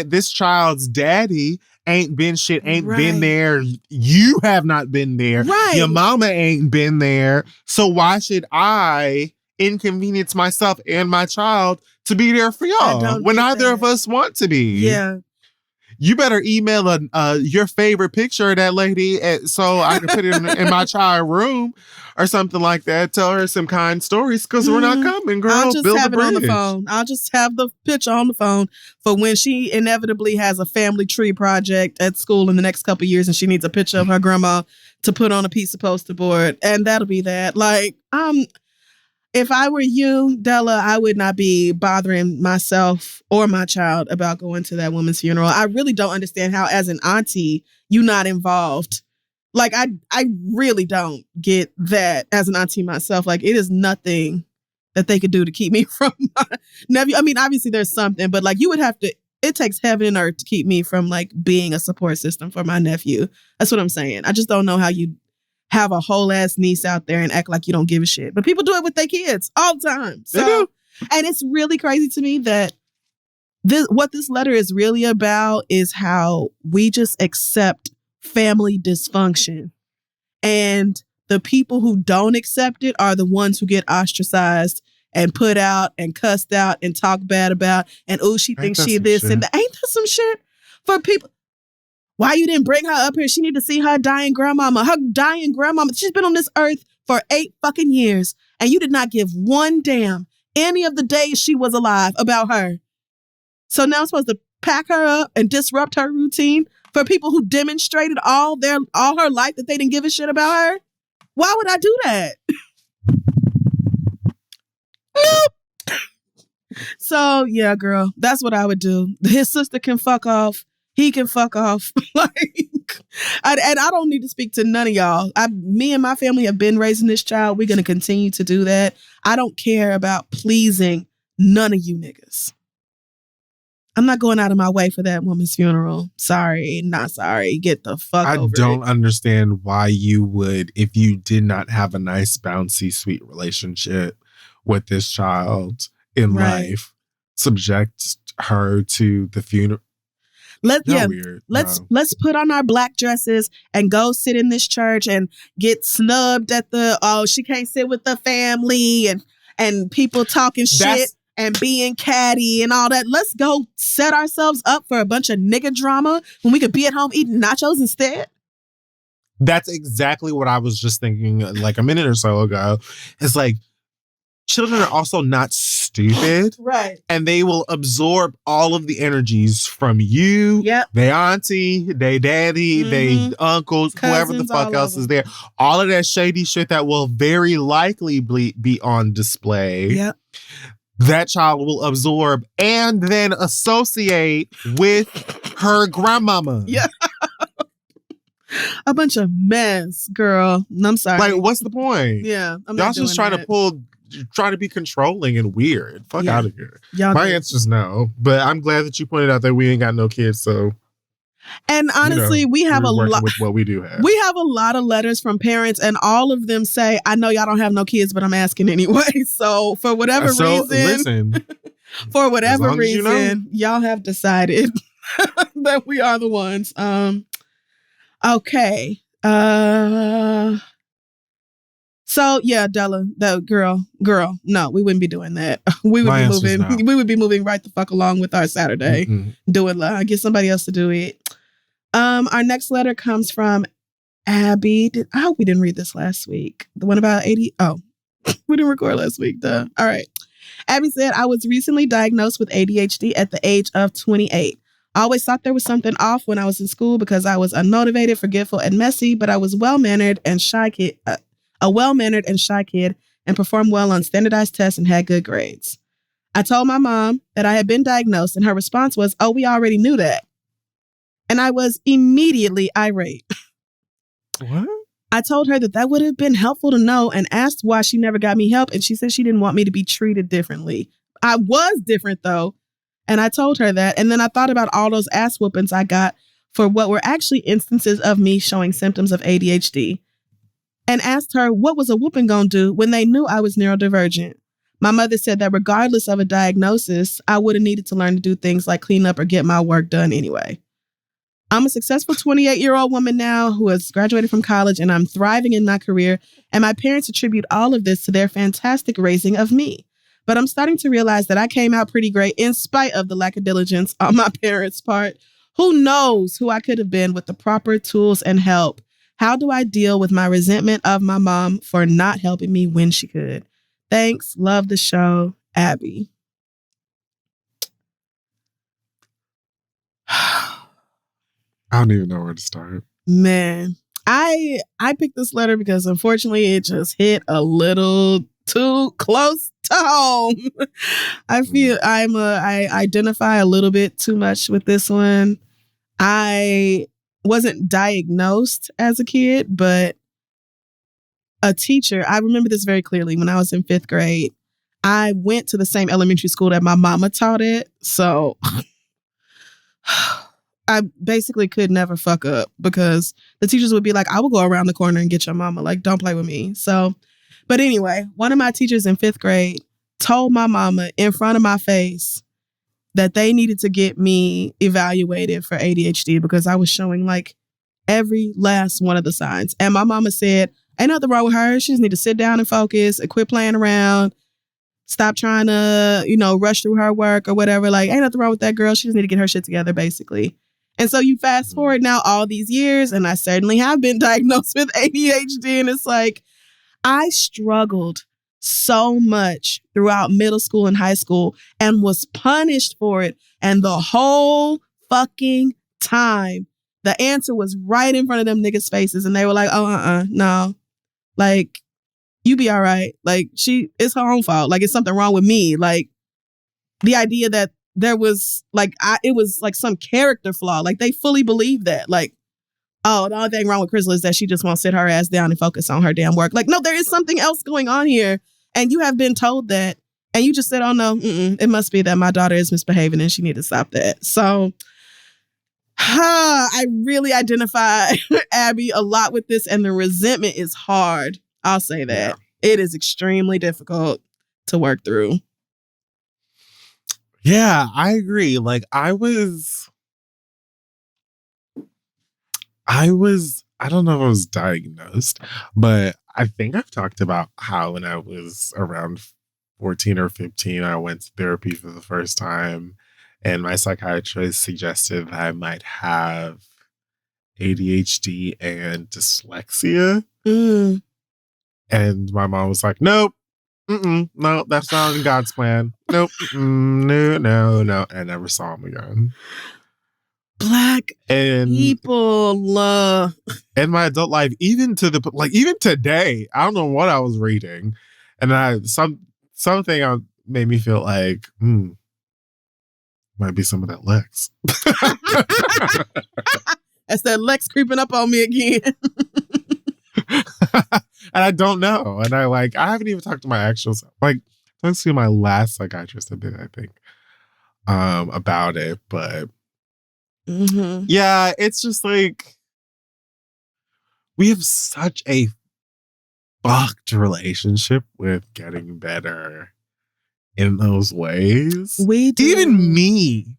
this child's daddy ain't been shit, ain't been there. You have not been there. Right. Your mama ain't been there. So why should I inconvenience myself and my child to be there for y'all when neither of us want to be? Yeah. You better email your favorite picture of that lady so I can put it in my child room or something like that. Tell her some kind stories because we're not coming, girl. I'll just Build have a it on the bridge. phone. I'll just have the picture on the phone for when she inevitably has a family tree project at school in the next couple of years and she needs a picture of her grandma to put on a piece of poster board. And that'll be that. Like, if I were you, Della, I would not be bothering myself or my child about going to that woman's funeral. I really don't understand how, as an auntie, you're not involved. Like, I really don't get that as an auntie myself. Like, it is nothing that they could do to keep me from my nephew. I mean, obviously there's something, but like, you would have to, it takes heaven and earth to keep me from like being a support system for my nephew. That's what I'm saying. I just don't know how you have a whole ass niece out there and act like you don't give a shit. But people do it with their kids all the time. So, they do. And it's really crazy to me that what this letter is really about is how we just accept family dysfunction. And the people who don't accept it are the ones who get ostracized and put out and cussed out and talked bad about. And, oh, she thinks she this and that. Ain't that some shit for people? Why you didn't bring her up here? She need to see her dying grandmama. Her dying grandmama. She's been on this earth for 8 fucking years. And you did not give one damn any of the days she was alive about her. So now I'm supposed to pack her up and disrupt her routine for people who demonstrated all her life that they didn't give a shit about her? Why would I do that? Nope. So yeah, girl, that's what I would do. His sister can fuck off. He can fuck off. And I don't need to speak to none of y'all. Me and my family have been raising this child. We're going to continue to do that. I don't care about pleasing none of you niggas. I'm not going out of my way for that woman's funeral. Sorry, not sorry. Get the fuck over it. I don't understand why you would, if you did not have a nice, bouncy, sweet relationship with this child in life, subject her to the funeral. Let's put on our black dresses and go sit in this church and get snubbed at she can't sit with the family and people talking shit and being catty and all that. Let's go set ourselves up for a bunch of nigga drama when we could be at home eating nachos instead. That's exactly what I was just thinking like a minute or so ago. It's like, children are also not stupid. Right. And they will absorb all of the energies from you, their auntie, their daddy, their uncles, cousins, whoever the fuck else is there. All of that shady shit that will very likely be on display. Yep. That child will absorb and then associate with her grandmama. Yeah. A bunch of mess, girl. I'm sorry. Like, what's the point? Yeah. Y'all just trying to be controlling and weird. Fuck out of here. My answer's no. But I'm glad that you pointed out that we ain't got no kids, so. And honestly, we have a lot with what we do have. We have a lot of letters from parents, and all of them say, I know y'all don't have no kids, but I'm asking anyway. So for whatever reason, y'all have decided that we are the ones. Okay. So yeah, Della, that girl, no, we wouldn't be doing that. We would be moving right the fuck along with our Saturday. Doing get somebody else to do it. Our next letter comes from Abby. I hope we didn't read this last week. The one about 80. Oh, we didn't record last week, though. All right. Abby said, I was recently diagnosed with ADHD at the age of 28. I always thought there was something off when I was in school because I was unmotivated, forgetful, and messy, but I was a well-mannered and shy kid and performed well on standardized tests and had good grades. I told my mom that I had been diagnosed, and her response was, oh, we already knew that. And I was immediately irate. What? I told her that would have been helpful to know and asked why she never got me help. And she said she didn't want me to be treated differently. I was different, though. And I told her that. And then I thought about all those ass whoopings I got for what were actually instances of me showing symptoms of ADHD. And asked her what was a whooping gonna do when they knew I was neurodivergent. My mother said that regardless of a diagnosis, I would have needed to learn to do things like clean up or get my work done anyway. I'm a successful 28-year-old woman now who has graduated from college, and I'm thriving in my career. And my parents attribute all of this to their fantastic raising of me. But I'm starting to realize that I came out pretty great in spite of the lack of diligence on my parents' part. Who knows who I could have been with the proper tools and help? How do I deal with my resentment of my mom for not helping me when she could? Thanks. Love the show. Abby. I don't even know where to start. Man, I picked this letter because unfortunately it just hit a little too close to home. I feel I identify a little bit too much with this one. I wasn't diagnosed as a kid, but a teacher, I remember this very clearly when I was in 5th grade. I went to the same elementary school that my mama taught at. So I basically could never fuck up because the teachers would be like, I will go around the corner and get your mama. Like, don't play with me. So, but anyway, one of my teachers in 5th grade told my mama in front of my face that they needed to get me evaluated for ADHD because I was showing like every last one of the signs. And my mama said, ain't nothing wrong with her. She just need to sit down and focus and quit playing around. Stop trying to, rush through her work or whatever. Like, ain't nothing wrong with that girl. She just need to get her shit together, basically. And so you fast forward now all these years, and I certainly have been diagnosed with ADHD. And it's like, I struggled so much throughout middle school and high school and was punished for it. And the whole fucking time, the answer was right in front of them niggas' faces. And they were like, oh, no. Like, you be all right. Like, it's her own fault. Like, it's something wrong with me. Like, the idea that there was, like, it was like some character flaw. Like, they fully believe that. Like, oh, the only thing wrong with Crystal is that she just won't sit her ass down and focus on her damn work. Like, no, there is something else going on here. And you have been told that. And you just said, oh, no, it must be that my daughter is misbehaving and she need to stop that. So I really identify Abby a lot with this. And the resentment is hard. I'll say that. Yeah. It is extremely difficult to work through. Yeah, I agree. Like, I don't know if I was diagnosed, but I think I've talked about how when I was around 14 or 15, I went to therapy for the first time, and my psychiatrist suggested that I might have ADHD and dyslexia. And my mom was like, nope, no, that's not in God's plan. Nope, no. And I never saw him again. Black people in my adult life, even today, I don't know what I was reading, and something made me feel like might be some of that Lex. That's that Lex creeping up on me again. And I don't know, and I haven't even talked to my actual self. Like, talked to my last psychiatrist a bit, I think, about it, but. Yeah, it's just like we have such a fucked relationship with getting better in those ways. We do. Even me,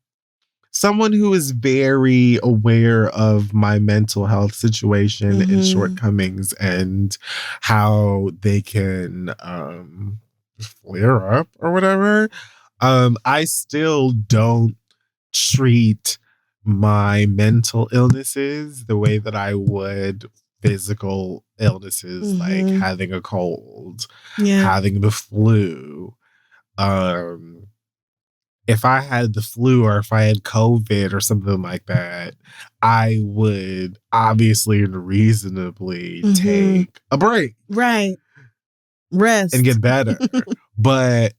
someone who is very aware of my mental health situation and shortcomings and how they can flare up or whatever, I still don't treat my mental illnesses the way that I would physical illnesses, like having a cold, having the flu. If I had the flu or if I had COVID or something like that, I would obviously and reasonably take a break. Right. Rest. And get better. But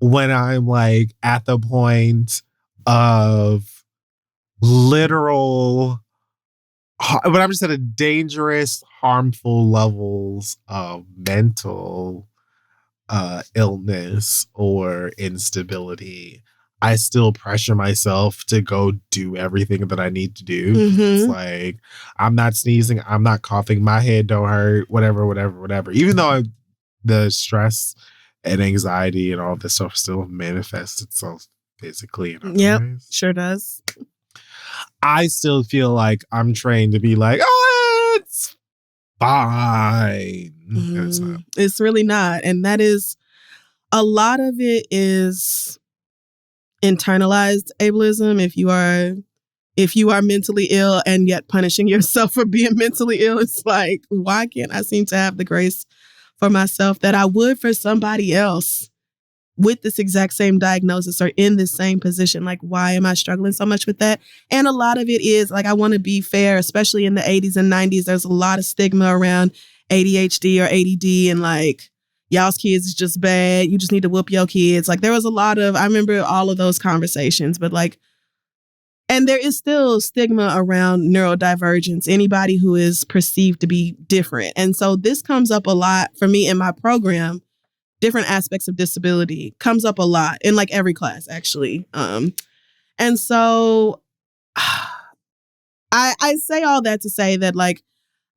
when I'm like at the point of literal, but I'm just at a dangerous, harmful levels of mental illness or instability, I still pressure myself to go do everything that I need to do. It's like, I'm not sneezing, I'm not coughing, my head don't hurt, whatever. Even though the stress and anxiety and all this stuff still manifests itself physically. Yep, sure does. I still feel like I'm trained to be like, oh, it's fine. And it's not. It's really not. And that is, a lot of it is internalized ableism. If you are if you are mentally ill and yet punishing yourself for being mentally ill, it's like, why can't I seem to have the grace for myself that I would for somebody else with this exact same diagnosis or in this same position? Like, why am I struggling so much with that? And a lot of it is, like, I want to be fair, especially in the 80s and 90s, there's a lot of stigma around ADHD or ADD and like, y'all's kids is just bad. You just need to whoop your kids. Like, there was a lot of, I remember all of those conversations, but like, and there is still stigma around neurodivergence, anybody who is perceived to be different. And so this comes up a lot for me in my program. Different aspects of disability comes up a lot in like every class, actually. And so I say all that to say that, like,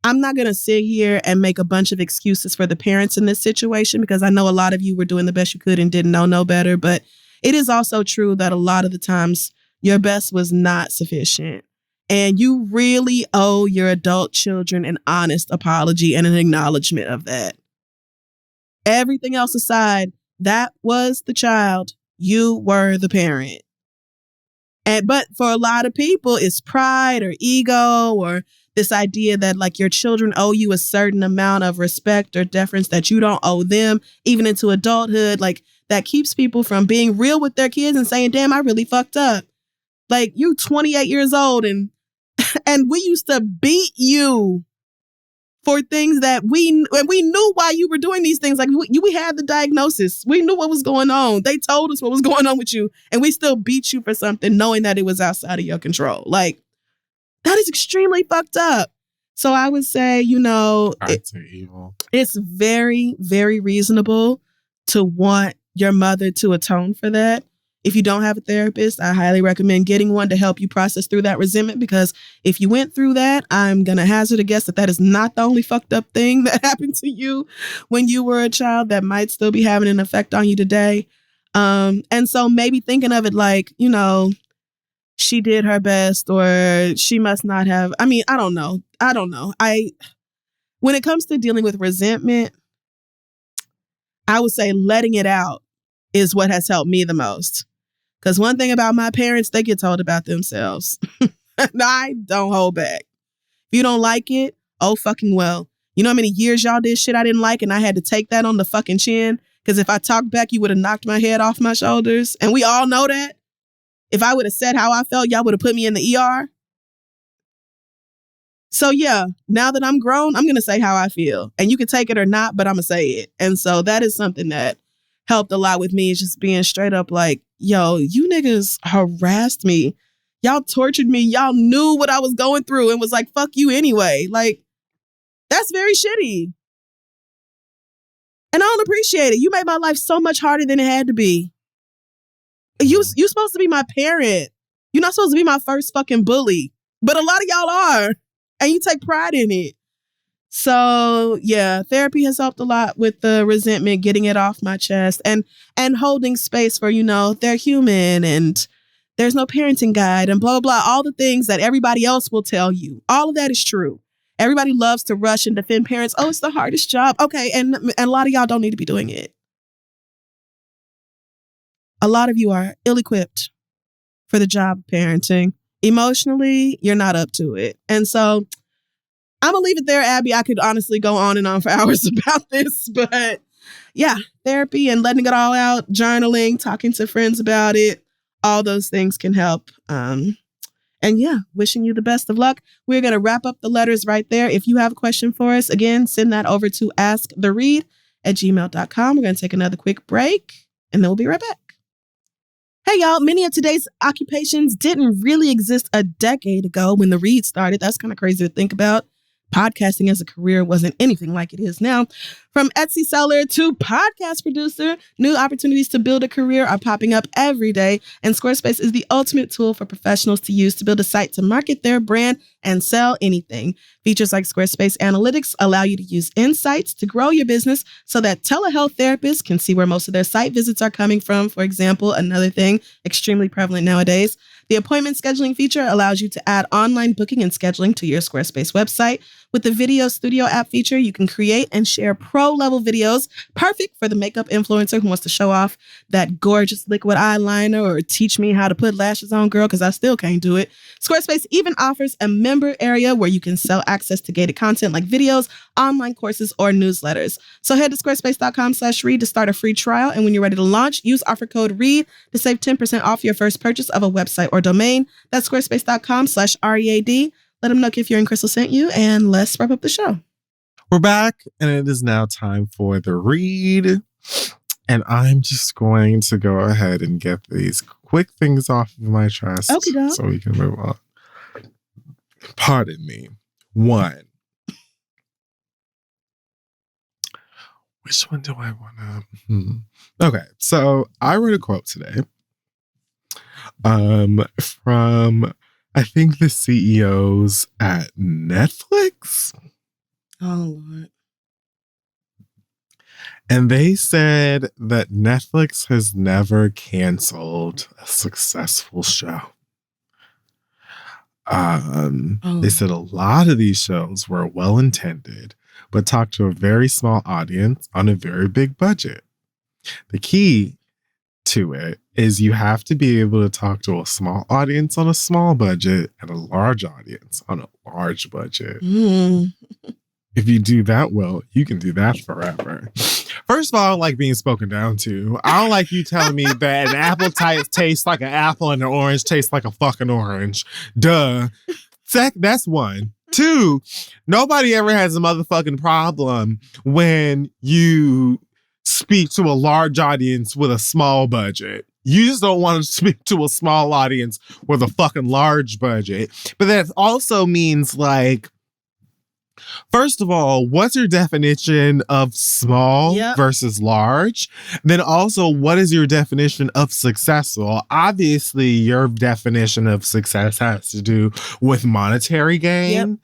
I'm not going to sit here and make a bunch of excuses for the parents in this situation, because I know a lot of you were doing the best you could and didn't know no better. But it is also true that a lot of the times your best was not sufficient. And you really owe your adult children an honest apology and an acknowledgement of that. Everything else aside, that was the child. You were the parent. But for a lot of people, it's pride or ego or this idea that like your children owe you a certain amount of respect or deference that you don't owe them, even into adulthood. Like, that keeps people from being real with their kids and saying, damn, I really fucked up. Like, you 28 years old and we used to beat you for things that we knew why you were doing these things. Like, we had the diagnosis. We knew what was going on. They told us what was going on with you, and we still beat you for something knowing that it was outside of your control. Like, that is extremely fucked up. So I would say, it's very, very reasonable to want your mother to atone for that. If you don't have a therapist, I highly recommend getting one to help you process through that resentment, because if you went through that, I'm going to hazard a guess that that is not the only fucked up thing that happened to you when you were a child that might still be having an effect on you today. And so maybe thinking of it like, she did her best, or she must not have. I mean, I don't know. When it comes to dealing with resentment, I would say letting it out is what has helped me the most. Because one thing about my parents, they get told about themselves. I don't hold back. If you don't like it, oh fucking well. You know how many years y'all did shit I didn't like, and I had to take that on the fucking chin? Because if I talked back, you would have knocked my head off my shoulders. And we all know that. If I would have said how I felt, y'all would have put me in the ER. So yeah, now that I'm grown, I'm going to say how I feel. And you can take it or not, but I'm going to say it. And so that is something that helped a lot with me, is just being straight up like, yo, you niggas harassed me. Y'all tortured me. Y'all knew what I was going through and was like, fuck you anyway. Like, that's very shitty. And I don't appreciate it. You made my life so much harder than it had to be. You supposed to be my parent. You're not supposed to be my first fucking bully. But a lot of y'all are. And you take pride in it. So yeah, therapy has helped a lot with the resentment, getting it off my chest and holding space for, they're human and there's no parenting guide and blah, blah, blah. All the things that everybody else will tell you. All of that is true. Everybody loves to rush and defend parents. Oh, it's the hardest job. Okay. And a lot of y'all don't need to be doing it. A lot of you are ill-equipped for the job of parenting. Emotionally, you're not up to it. And so I'm going to leave it there, Abby. I could honestly go on and on for hours about this, but yeah, therapy and letting it all out, journaling, talking to friends about it, all those things can help. And yeah, wishing you the best of luck. We're going to wrap up the letters right there. If you have a question for us, again, send that over to asktheread@gmail.com. We're going to take another quick break and then we'll be right back. Hey, y'all, many of today's occupations didn't really exist a decade ago when the Read started. That's kind of crazy to think about. Podcasting as a career wasn't anything like it is now. From Etsy seller to podcast producer, new opportunities to build a career are popping up every day. And Squarespace is the ultimate tool for professionals to use to build a site to market their brand and sell anything. Features like Squarespace Analytics allow you to use insights to grow your business so that telehealth therapists can see where most of their site visits are coming from. For example, another thing extremely prevalent nowadays. The appointment scheduling feature allows you to add online booking and scheduling to your Squarespace website. With the Video Studio app feature, you can create and share pro-level videos, perfect for the makeup influencer who wants to show off that gorgeous liquid eyeliner or teach me how to put lashes on, girl, because I still can't do it. Squarespace even offers a member area where you can sell access to gated content like videos, online courses, or newsletters. So head to squarespace.com/read to start a free trial. And when you're ready to launch, use offer code READ to save 10% off your first purchase of a website or domain. That's squarespace.com/READ. Let them know if you're in Crystal sent you, and let's wrap up the show. We're back, and it is now time for the read. And I'm just going to go ahead and get these quick things off of my chest so we can move on. Pardon me. 1. Which one do I want to? Okay, so I wrote a quote today from, I think, the CEOs at Netflix. Oh, Lord. And they said that Netflix has never canceled a successful show. They said a lot of these shows were well-intended, but talked to a very small audience on a very big budget. The key to it is you have to be able to talk to a small audience on a small budget and a large audience on a large budget. If you do that well, you can do that forever. First of all, I don't like being spoken down to. I don't like you telling me that an apple tastes like an apple and an orange tastes like a fucking orange. Duh. That's 1. 2, nobody ever has a motherfucking problem when you speak to a large audience with a small budget. You just don't want to speak to a small audience with a fucking large budget. But that also means, like, first of all, what's your definition of small versus large? Then also, what is your definition of successful? Obviously, your definition of success has to do with monetary gain,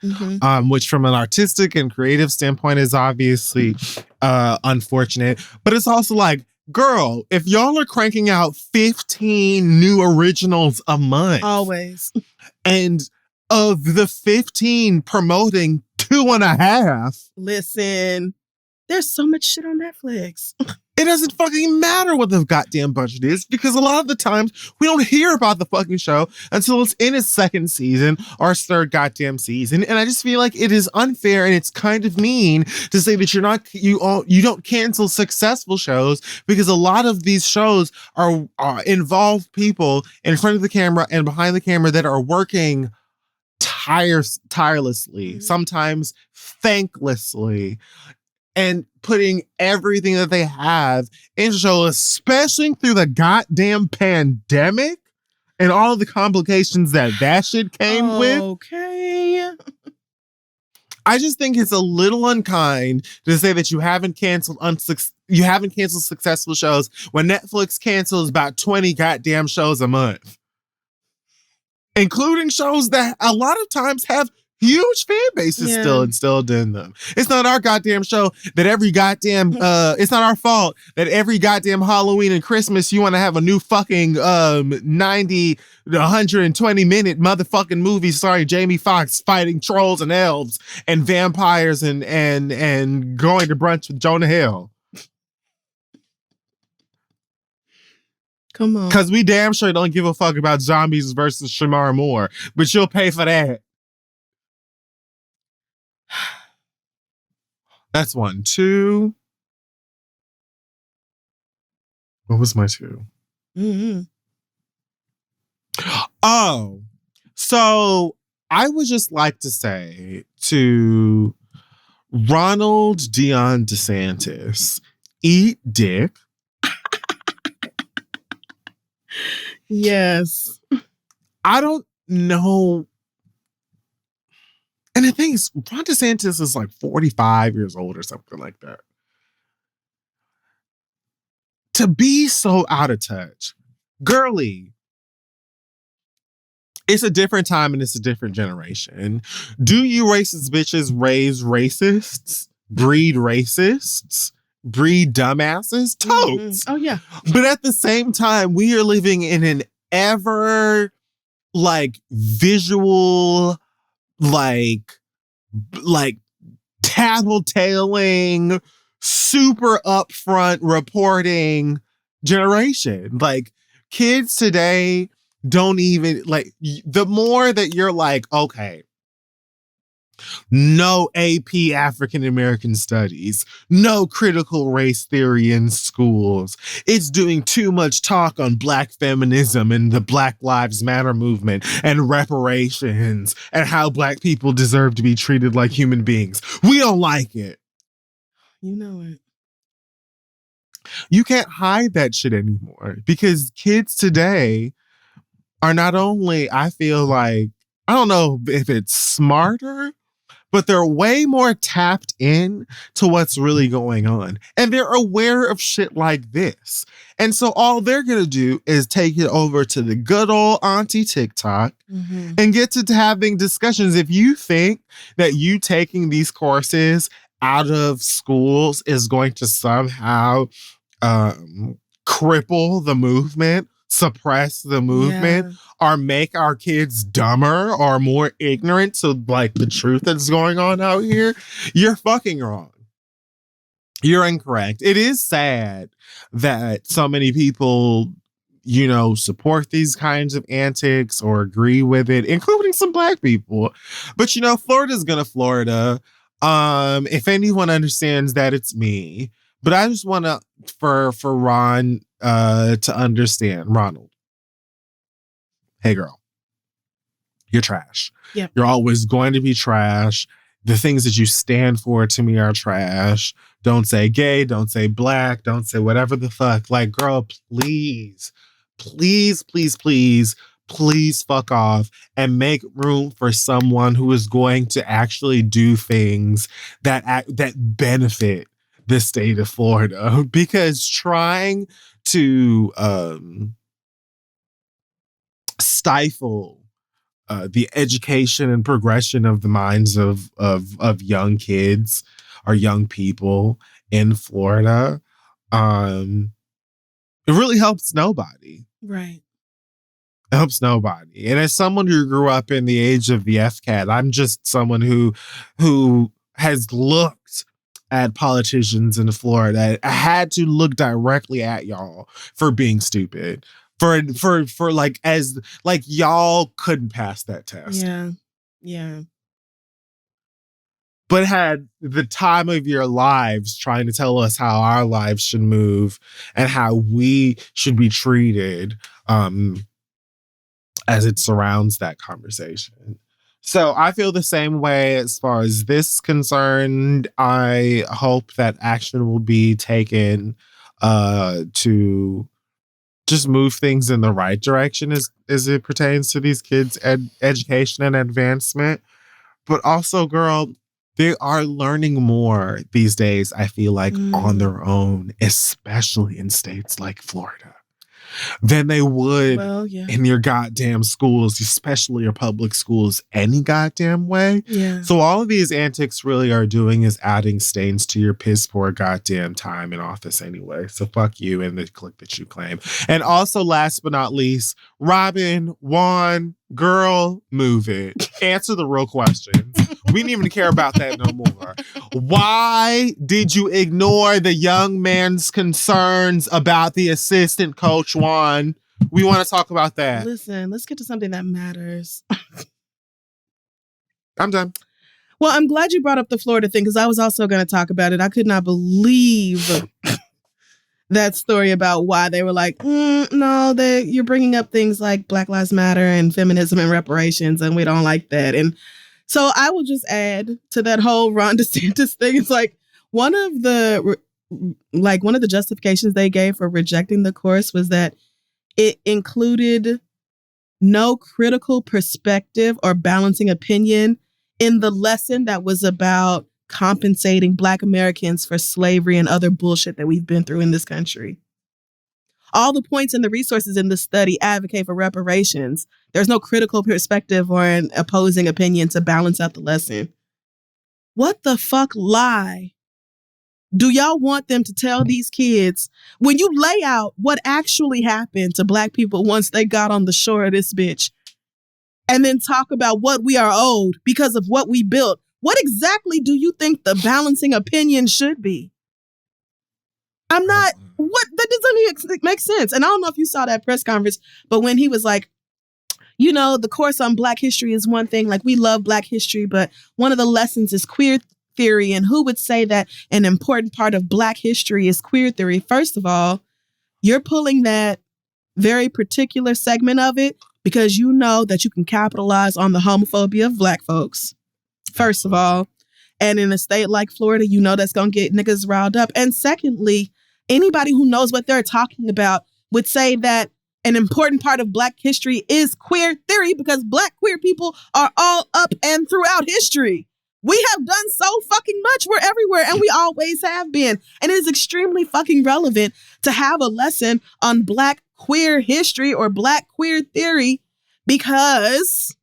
which from an artistic and creative standpoint is obviously unfortunate. But it's also like, girl, if y'all are cranking out 15 new originals a month. Always. And of the 15 promoting 2.5. Listen, there's so much shit on Netflix. It doesn't fucking matter what the goddamn budget is, because a lot of the times we don't hear about the fucking show until it's in its 2nd season or its 3rd goddamn season. And I just feel like it is unfair and it's kind of mean to say that you don't cancel successful shows, because a lot of these shows are involve people in front of the camera and behind the camera that are working tirelessly, sometimes thanklessly, and putting everything that they have into show, especially through the goddamn pandemic and all of the complications that shit came with. Okay. I just think it's a little unkind to say that you haven't canceled successful shows when Netflix cancels about 20 goddamn shows a month, including shows that a lot of times have huge fan bases still instilled in them. It's not our goddamn show that every goddamn, it's not our fault that every goddamn Halloween and Christmas you want to have a new fucking 90 to 120 minute motherfucking movie starring Jamie Foxx fighting trolls and elves and vampires and going to brunch with Jonah Hill. Come on. Because we damn sure don't give a fuck about zombies versus Shamar Moore, but you'll pay for that. That's 1. 2. What was my 2? Oh, so I would just like to say to Ronald Dion DeSantis, eat dick. Yes. I don't know. And the thing is, Ron DeSantis is like 45 years old or something like that. To be so out of touch. Girly, it's a different time and it's a different generation. Do you racist bitches raise racists, breed dumbasses? Totes. Oh, yeah. But at the same time, we are living in an ever like visual, like tattletaling, super upfront reporting generation. Like kids today don't even like the more that you're like, okay, no AP African American studies, no critical race theory in schools. It's doing too much talk on Black feminism and the Black Lives Matter movement and reparations and how Black people deserve to be treated like human beings. We don't like it. You know it. You can't hide that shit anymore because kids today are not only, I feel like, I don't know if it's smarter, but they're way more tapped in to what's really going on. And they're aware of shit like this. And so all they're going to do is take it over to the good old auntie TikTok and get to having discussions. If you think that you taking these courses out of schools is going to somehow cripple the movement, suppress the movement, or make our kids dumber or more ignorant to like the truth that's going on out here, you're fucking wrong. You're incorrect. It is sad that so many people, you know, support these kinds of antics or agree with it, including some Black people. But you know, Florida's gonna Florida. If anyone understands that, it's me. But I just want to for Ron to understand, Ronald. Hey girl, you're trash. Yep. You're always going to be trash. The things that you stand for to me are trash. Don't say gay, don't say Black, don't say whatever the fuck. Like, girl, please, please, please, please, please fuck off and make room for someone who is going to actually do things that benefit the state of Florida. Because trying to stifle the education and progression of the minds of young kids or young people in Florida, it really helps nobody. Right. It helps nobody. And as someone who grew up in the age of the FCAT, I'm just someone who has looked at politicians in Florida. I had to look directly at y'all for being stupid. For like, as like y'all couldn't pass that test. Yeah. But had the time of your lives trying to tell us how our lives should move and how we should be treated as it surrounds that conversation. So I feel the same way as far as this is concerned. I hope that action will be taken to just move things in the right direction as it pertains to these kids' education and advancement. But also, girl, they are learning more these days, I feel like, on their own, especially in states like Florida, than they would in your goddamn schools, especially your public schools, any goddamn way. Yeah. So all of these antics really are doing is adding stains to your piss poor goddamn time in office anyway. So fuck you and the clique that you claim. And also, last but not least, Robin, Juan, girl, move it. Answer the real questions. We didn't even care about that no more. Why did you ignore the young man's concerns about the assistant coach, Juan? We want to talk about that. Listen, let's get to something that matters. I'm done. Well, I'm glad you brought up the Florida thing because I was also going to talk about it. I could not believe that story about why they were like, no, you're bringing up things like Black Lives Matter and feminism and reparations, and we don't like that. And so I will just add to that whole Ron DeSantis thing. It's like one of the justifications they gave for rejecting the course was that it included no critical perspective or balancing opinion in the lesson that was about compensating Black Americans for slavery and other bullshit that we've been through in this country. All the points and the resources in the study advocate for reparations. There's no critical perspective or an opposing opinion to balance out the lesson. What the fuck lie do y'all want them to tell these kids when you lay out what actually happened to Black people once they got on the shore of this bitch, and then talk about what we are owed because of what we built? What exactly do you think the balancing opinion should be? I'm not, what, that doesn't even make sense. And I don't know if you saw that press conference, but when he was like, you know, the course on Black history is one thing, like we love Black history, but one of the lessons is queer theory. And who would say that an important part of Black history is queer theory? First of all, you're pulling that very particular segment of it because you know that you can capitalize on the homophobia of Black folks, first of all. And in a state like Florida, you know that's going to get niggas riled up. And secondly, anybody who knows what they're talking about would say that an important part of Black history is queer theory because Black queer people are all up and throughout history. We have done so fucking much. We're everywhere and we always have been. And it is extremely fucking relevant to have a lesson on Black queer history or Black queer theory because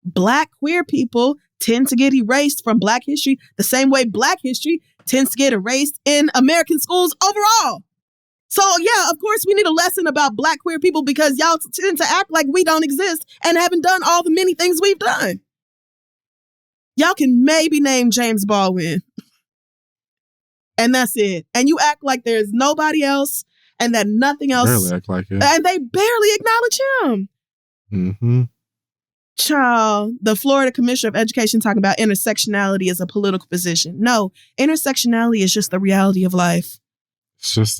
Black queer people tend to get erased from Black history the same way Black history tends to get erased in American schools overall. So yeah, of course we need a lesson about Black queer people because y'all tend to act like we don't exist and haven't done all the many things we've done. Y'all can maybe name James Baldwin. And that's it. And you act like there's nobody else and that nothing else. Barely act like it. And they barely acknowledge him. Mm-hmm. Child, the Florida Commissioner of Education talking about intersectionality as a political position. No, intersectionality is just the reality of life. It's just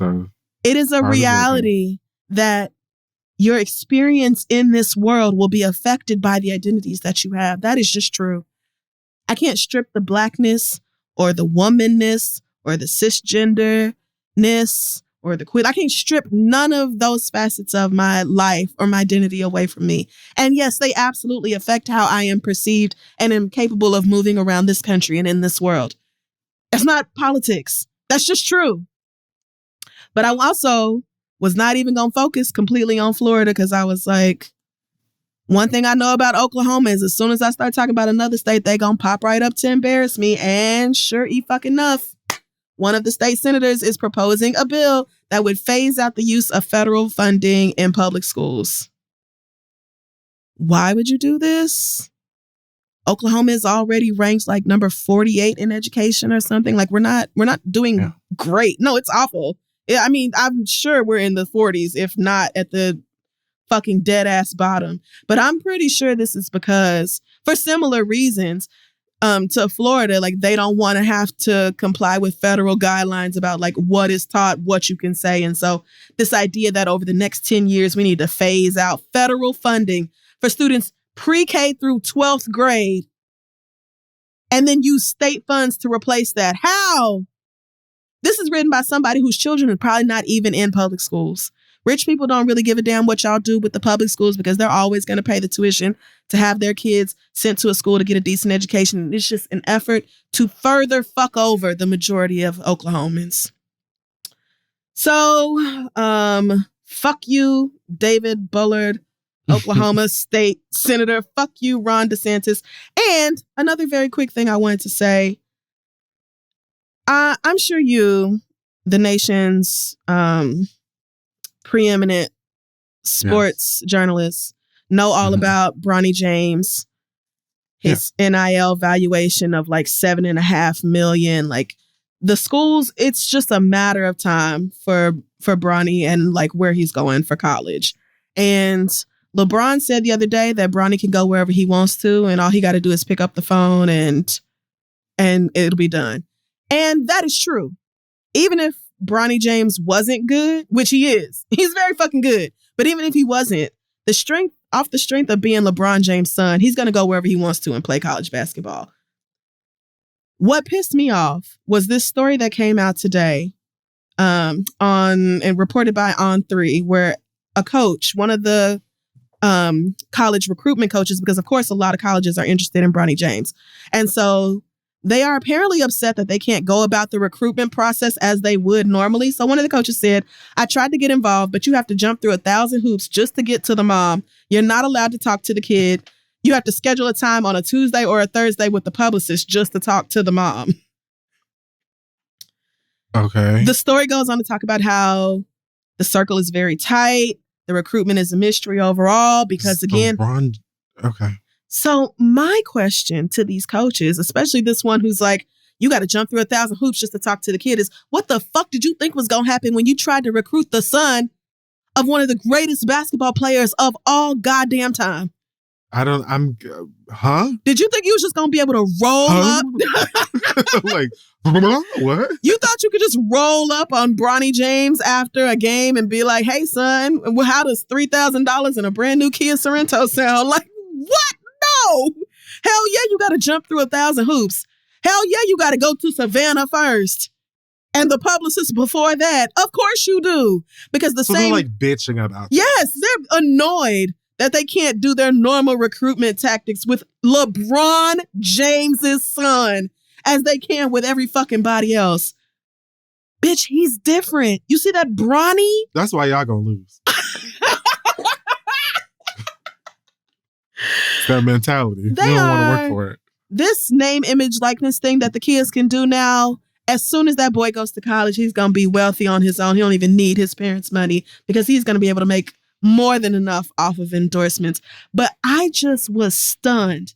it is a reality that your experience in this world will be affected by the identities that you have. That is just true. I can't strip the Blackness or the womanness or the cisgenderness or the queer. I can't strip none of those facets of my life or my identity away from me. And yes, they absolutely affect how I am perceived and am capable of moving around this country and in this world. It's not politics. That's just true. But I also was not even going to focus completely on Florida because I was like, one thing I know about Oklahoma is as soon as I start talking about another state, they going to pop right up to embarrass me. And sure fucking enough, one of the state senators is proposing a bill that would phase out the use of federal funding in public schools. Why would you do this? Oklahoma is already ranked like number 48 in education or something. Like we're not doing great. No, it's awful. I mean, I'm sure we're in the 40s, if not at the fucking dead ass bottom. But I'm pretty sure this is because for similar reasons to Florida, like they don't want to have to comply with federal guidelines about like what is taught, what you can say. And so this idea that over the next 10 years, we need to phase out federal funding for students pre-K through 12th grade and then use state funds to replace that. How? This is written by somebody whose children are probably not even in public schools. Rich people don't really give a damn what y'all do with the public schools because they're always going to pay the tuition to have their kids sent to a school to get a decent education. And it's just an effort to further fuck over the majority of Oklahomans. So, fuck you, David Bullard, Oklahoma State Senator. Fuck you, Ron DeSantis. And another very quick thing I wanted to say. I'm sure you, the nation's preeminent sports journalists, know all about Bronny James, his NIL valuation of like $7.5 million. Like the schools, it's just a matter of time for Bronny and like where he's going for college. And LeBron said the other day that Bronny can go wherever he wants to, and all he got to do is pick up the phone and it'll be done. And that is true. Even if Bronny James wasn't good, which he is, he's very fucking good. But even if he wasn't, off the strength of being LeBron James' son, he's going to go wherever he wants to and play college basketball. What pissed me off was this story that came out today and reported by On3, where a coach, one of the college recruitment coaches, because of course a lot of colleges are interested in Bronny James. And so they are apparently upset that they can't go about the recruitment process as they would normally. So one of the coaches said, I tried to get involved, but you have to jump through 1,000 hoops just to get to the mom. You're not allowed to talk to the kid. You have to schedule a time on a Tuesday or a Thursday with the publicist just to talk to the mom. Okay. The story goes on to talk about how the circle is very tight. The recruitment is a mystery overall because, again... Okay. So my question to these coaches, especially this one who's like, you got to jump through 1,000 hoops just to talk to the kid, is what the fuck did you think was going to happen when you tried to recruit the son of one of the greatest basketball players of all goddamn time? Huh? Did you think you was just going to be able to roll up? Like, what? You thought you could just roll up on Bronny James after a game and be like, hey, son, how does $3,000 in a brand new Kia Sorrento sound? Like, what? No. Hell yeah, you got to jump through 1,000 hoops. Hell yeah, you got to go to Savannah first. And the publicist before that, of course you do. Because they're like bitching about Yes, they're annoyed that they can't do their normal recruitment tactics with LeBron James's son as they can with every fucking body else. Bitch, he's different. You see that Bronny? That's why y'all gonna lose. It's that mentality. They don't want to work for it. This name, image, likeness thing that the kids can do now, as soon as that boy goes to college, he's going to be wealthy on his own. He don't even need his parents' money because he's going to be able to make more than enough off of endorsements. But I just was stunned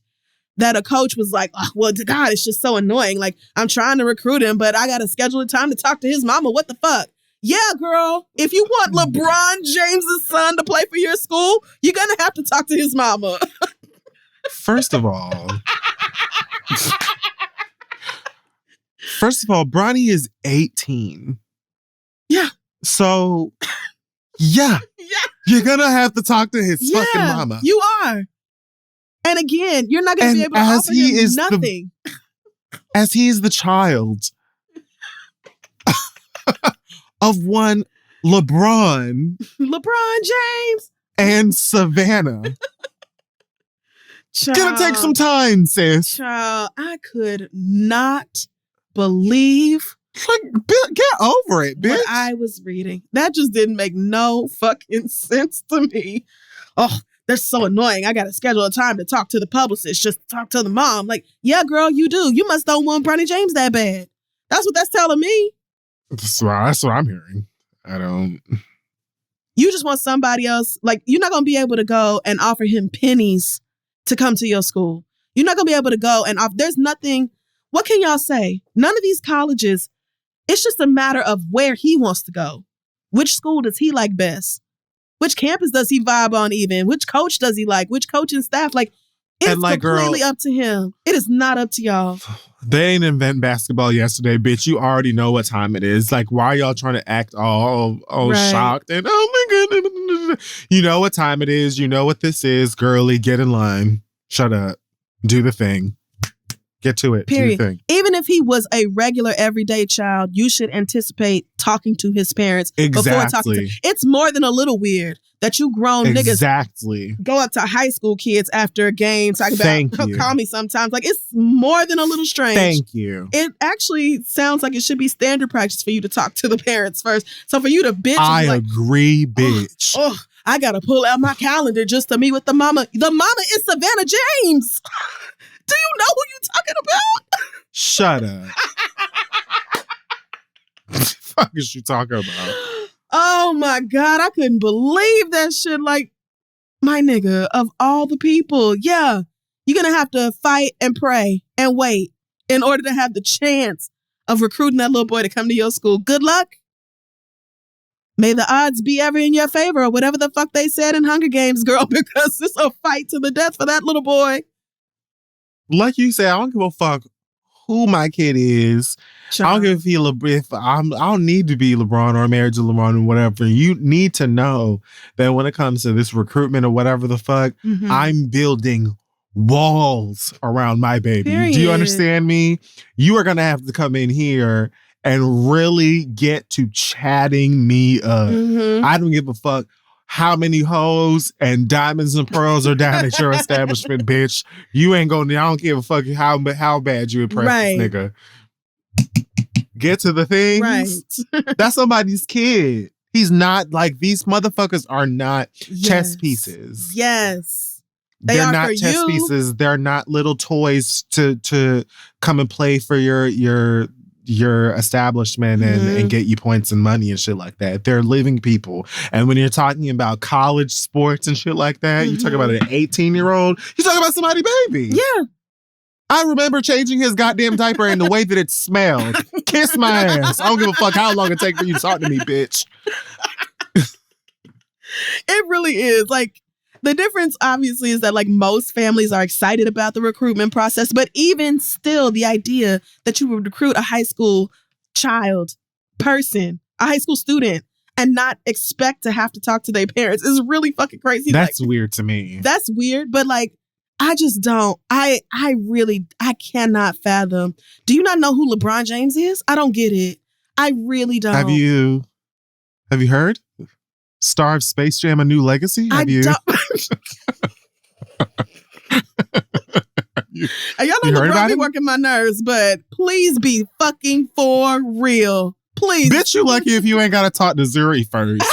that a coach was like, oh, well, God, it's just so annoying. Like, I'm trying to recruit him, but I got to schedule a time to talk to his mama. What the fuck? Yeah, girl, if you want LeBron James's son to play for your school, you're going to have to talk to his mama. First of all, Bronny is 18. Yeah. So, yeah. You're going to have to talk to his fucking mama. You are. And again, you're not going to be able to offer him nothing. As he is the child of one LeBron James and Savannah. Child, gonna take some time, sis. Child, I could not believe. Like, get over it, bitch. What I was reading. That just didn't make no fucking sense to me. Oh, they're so annoying. I gotta schedule a time to talk to the publicist, just talk to the mom. Like, yeah, girl, you do. You must don't want Bronny James that bad. That's what that's telling me. That's what I'm hearing. I don't. You just want somebody else. Like, you're not gonna be able to go and offer him pennies to come to your school. You're not going to be able to go and there's nothing. What can y'all say? None of these colleges, it's just a matter of where he wants to go. Which school does he like best? Which campus does he vibe on even? Which coach does he like? Which coaching staff? Like, it's completely up to him. It is not up to y'all. They ain't invent basketball yesterday, bitch. You already know what time it is. Like, why are y'all trying to act all shocked? And oh my goodness. You know what time it is. You know what this is. Girly, get in line. Shut up. Do the thing. Get to it. Period. Do the thing. Even if he was a regular everyday child, you should anticipate talking to his parents before talking to. It's more than a little weird that you grown niggas go up to high school kids after a game talking about call me sometimes. Like, it's more than a little strange. Thank you. It actually sounds like it should be standard practice for you to talk to the parents first. So for you to bitch, I agree, bitch. I gotta pull out my calendar just to meet with the mama. The mama is Savannah James. Do you know who you talking about? Shut up. What the fuck is she talking about? Oh my God, I couldn't believe that shit. Like, my nigga, of all the people, yeah, you're gonna have to fight and pray and wait in order to have the chance of recruiting that little boy to come to your school. Good luck. May the odds be ever in your favor, or whatever the fuck they said in Hunger Games, girl, because it's a fight to the death for that little boy. Like you said, I don't give a fuck who my kid is. Sure. I don't give a fuck if I don't need to be LeBron or married to LeBron or whatever. You need to know that when it comes to this recruitment or whatever the fuck, I'm building walls around my baby. Period. Do you understand me? You are going to have to come in here and really get to chatting me up. I don't give a fuck how many hoes and diamonds and pearls are down at your establishment, bitch. You ain't gonna, I don't give a fuck how bad you impress this nigga. Get to the things. Right. That's somebody's kid. He's not like, these motherfuckers are not chess pieces. Yes. They're not chess pieces. They're not little toys to come and play for your establishment and get you points and money and shit like that. They're living people. And when you're talking about college sports and shit like that, you talk about an 18-year-old, you talk about somebody's baby. Yeah. I remember changing his goddamn diaper and the way that it smelled. Kiss my ass. I don't give a fuck how long it takes for you to talk to me, bitch. It really is. Like, the difference, obviously, is that, like, most families are excited about the recruitment process. But even still, the idea that you would recruit a high school person, a high school student, and not expect to have to talk to their parents is really fucking crazy. That's weird to me. That's weird. But, like, I just don't. I cannot fathom. Do you not know who LeBron James is? I don't get it. I really don't. Have you heard? Star of Space Jam: A New Legacy? Have you? Don't. And y'all know LeBron be working my nerves, but please be fucking for real. Please. Bitch, you lucky if you ain't got to talk to Zuri first.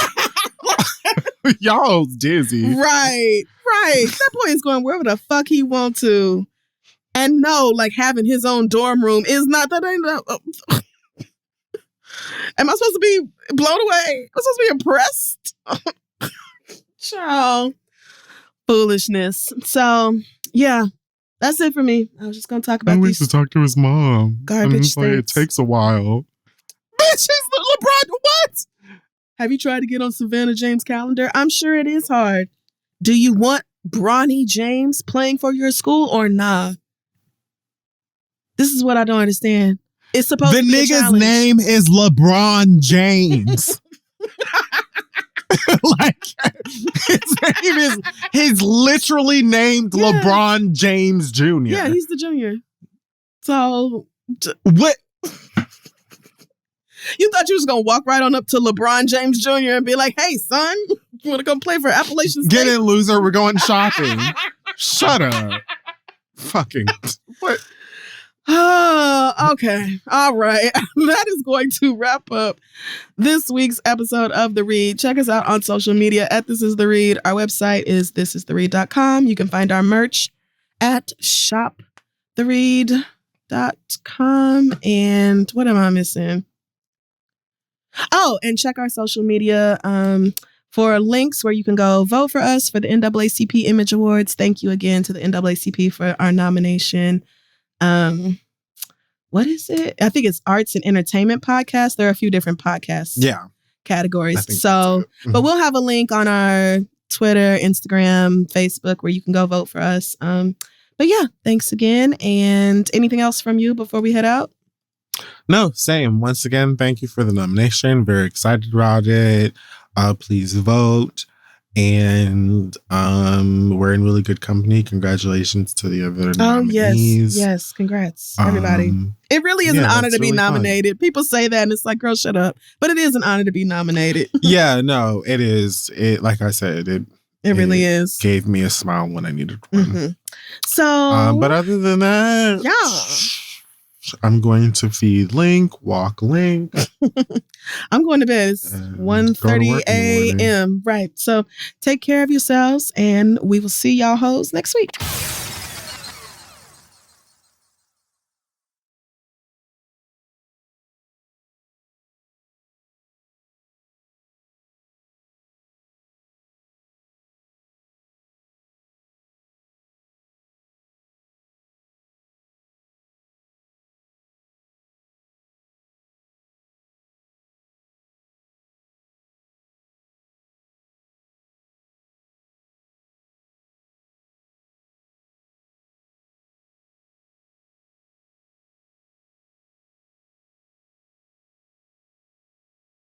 Y'all dizzy. Right. That boy is going wherever the fuck he want to. And no, like, having his own dorm room is not that. Am I supposed to be blown away? Am I supposed to be impressed? Child. Foolishness. So, yeah, that's it for me. I was just going to talk about I these. wish to talk to his mom. Garbage like, it takes a while. Bitch, he's LeBron. What? Have you tried to get on Savannah James' calendar? I'm sure it is hard. Do you want Bronny James playing for your school or nah? This is what I don't understand. It's supposed to be a challenge. The nigga's name is LeBron James. Like, his name is, he's literally named LeBron James Jr. Yeah, he's the junior. So, what? You thought you was going to walk right on up to LeBron James Jr. and be like, hey, son, you want to come play for Appalachian State? Get in, loser. We're going shopping. Shut up. Fucking, what? Okay. All right. That is going to wrap up this week's episode of The Read. Check us out on social media at This Is The Read. Our website is thisistheread.com. You can find our merch at shoptheread.com. And what am I missing? Oh, and check our social media for links where you can go vote for us for the NAACP Image Awards. Thank you again to the NAACP for our nomination. What is it? I think it's Arts and Entertainment Podcast. There are a few different podcasts categories. So, but we'll have a link on our Twitter, Instagram, Facebook where you can go vote for us. But yeah, thanks again. And anything else from you before we head out? No, same. Once again, thank you for the nomination. Very excited about it. Please vote. And we're in really good company. Congratulations to the other nominees. Yes. Congrats, everybody. It really is an honor to be nominated. Fun. People say that and it's like, girl, shut up. But it is an honor to be nominated. Yeah, no, it is. It, like I said, it really is. Gave me a smile when I needed one. Mm-hmm. So, but other than that, I'm going to feed Link, walk Link. I'm going to bed. It's 1:30 a.m. Right. So take care of yourselves and we will see y'all hoes next week.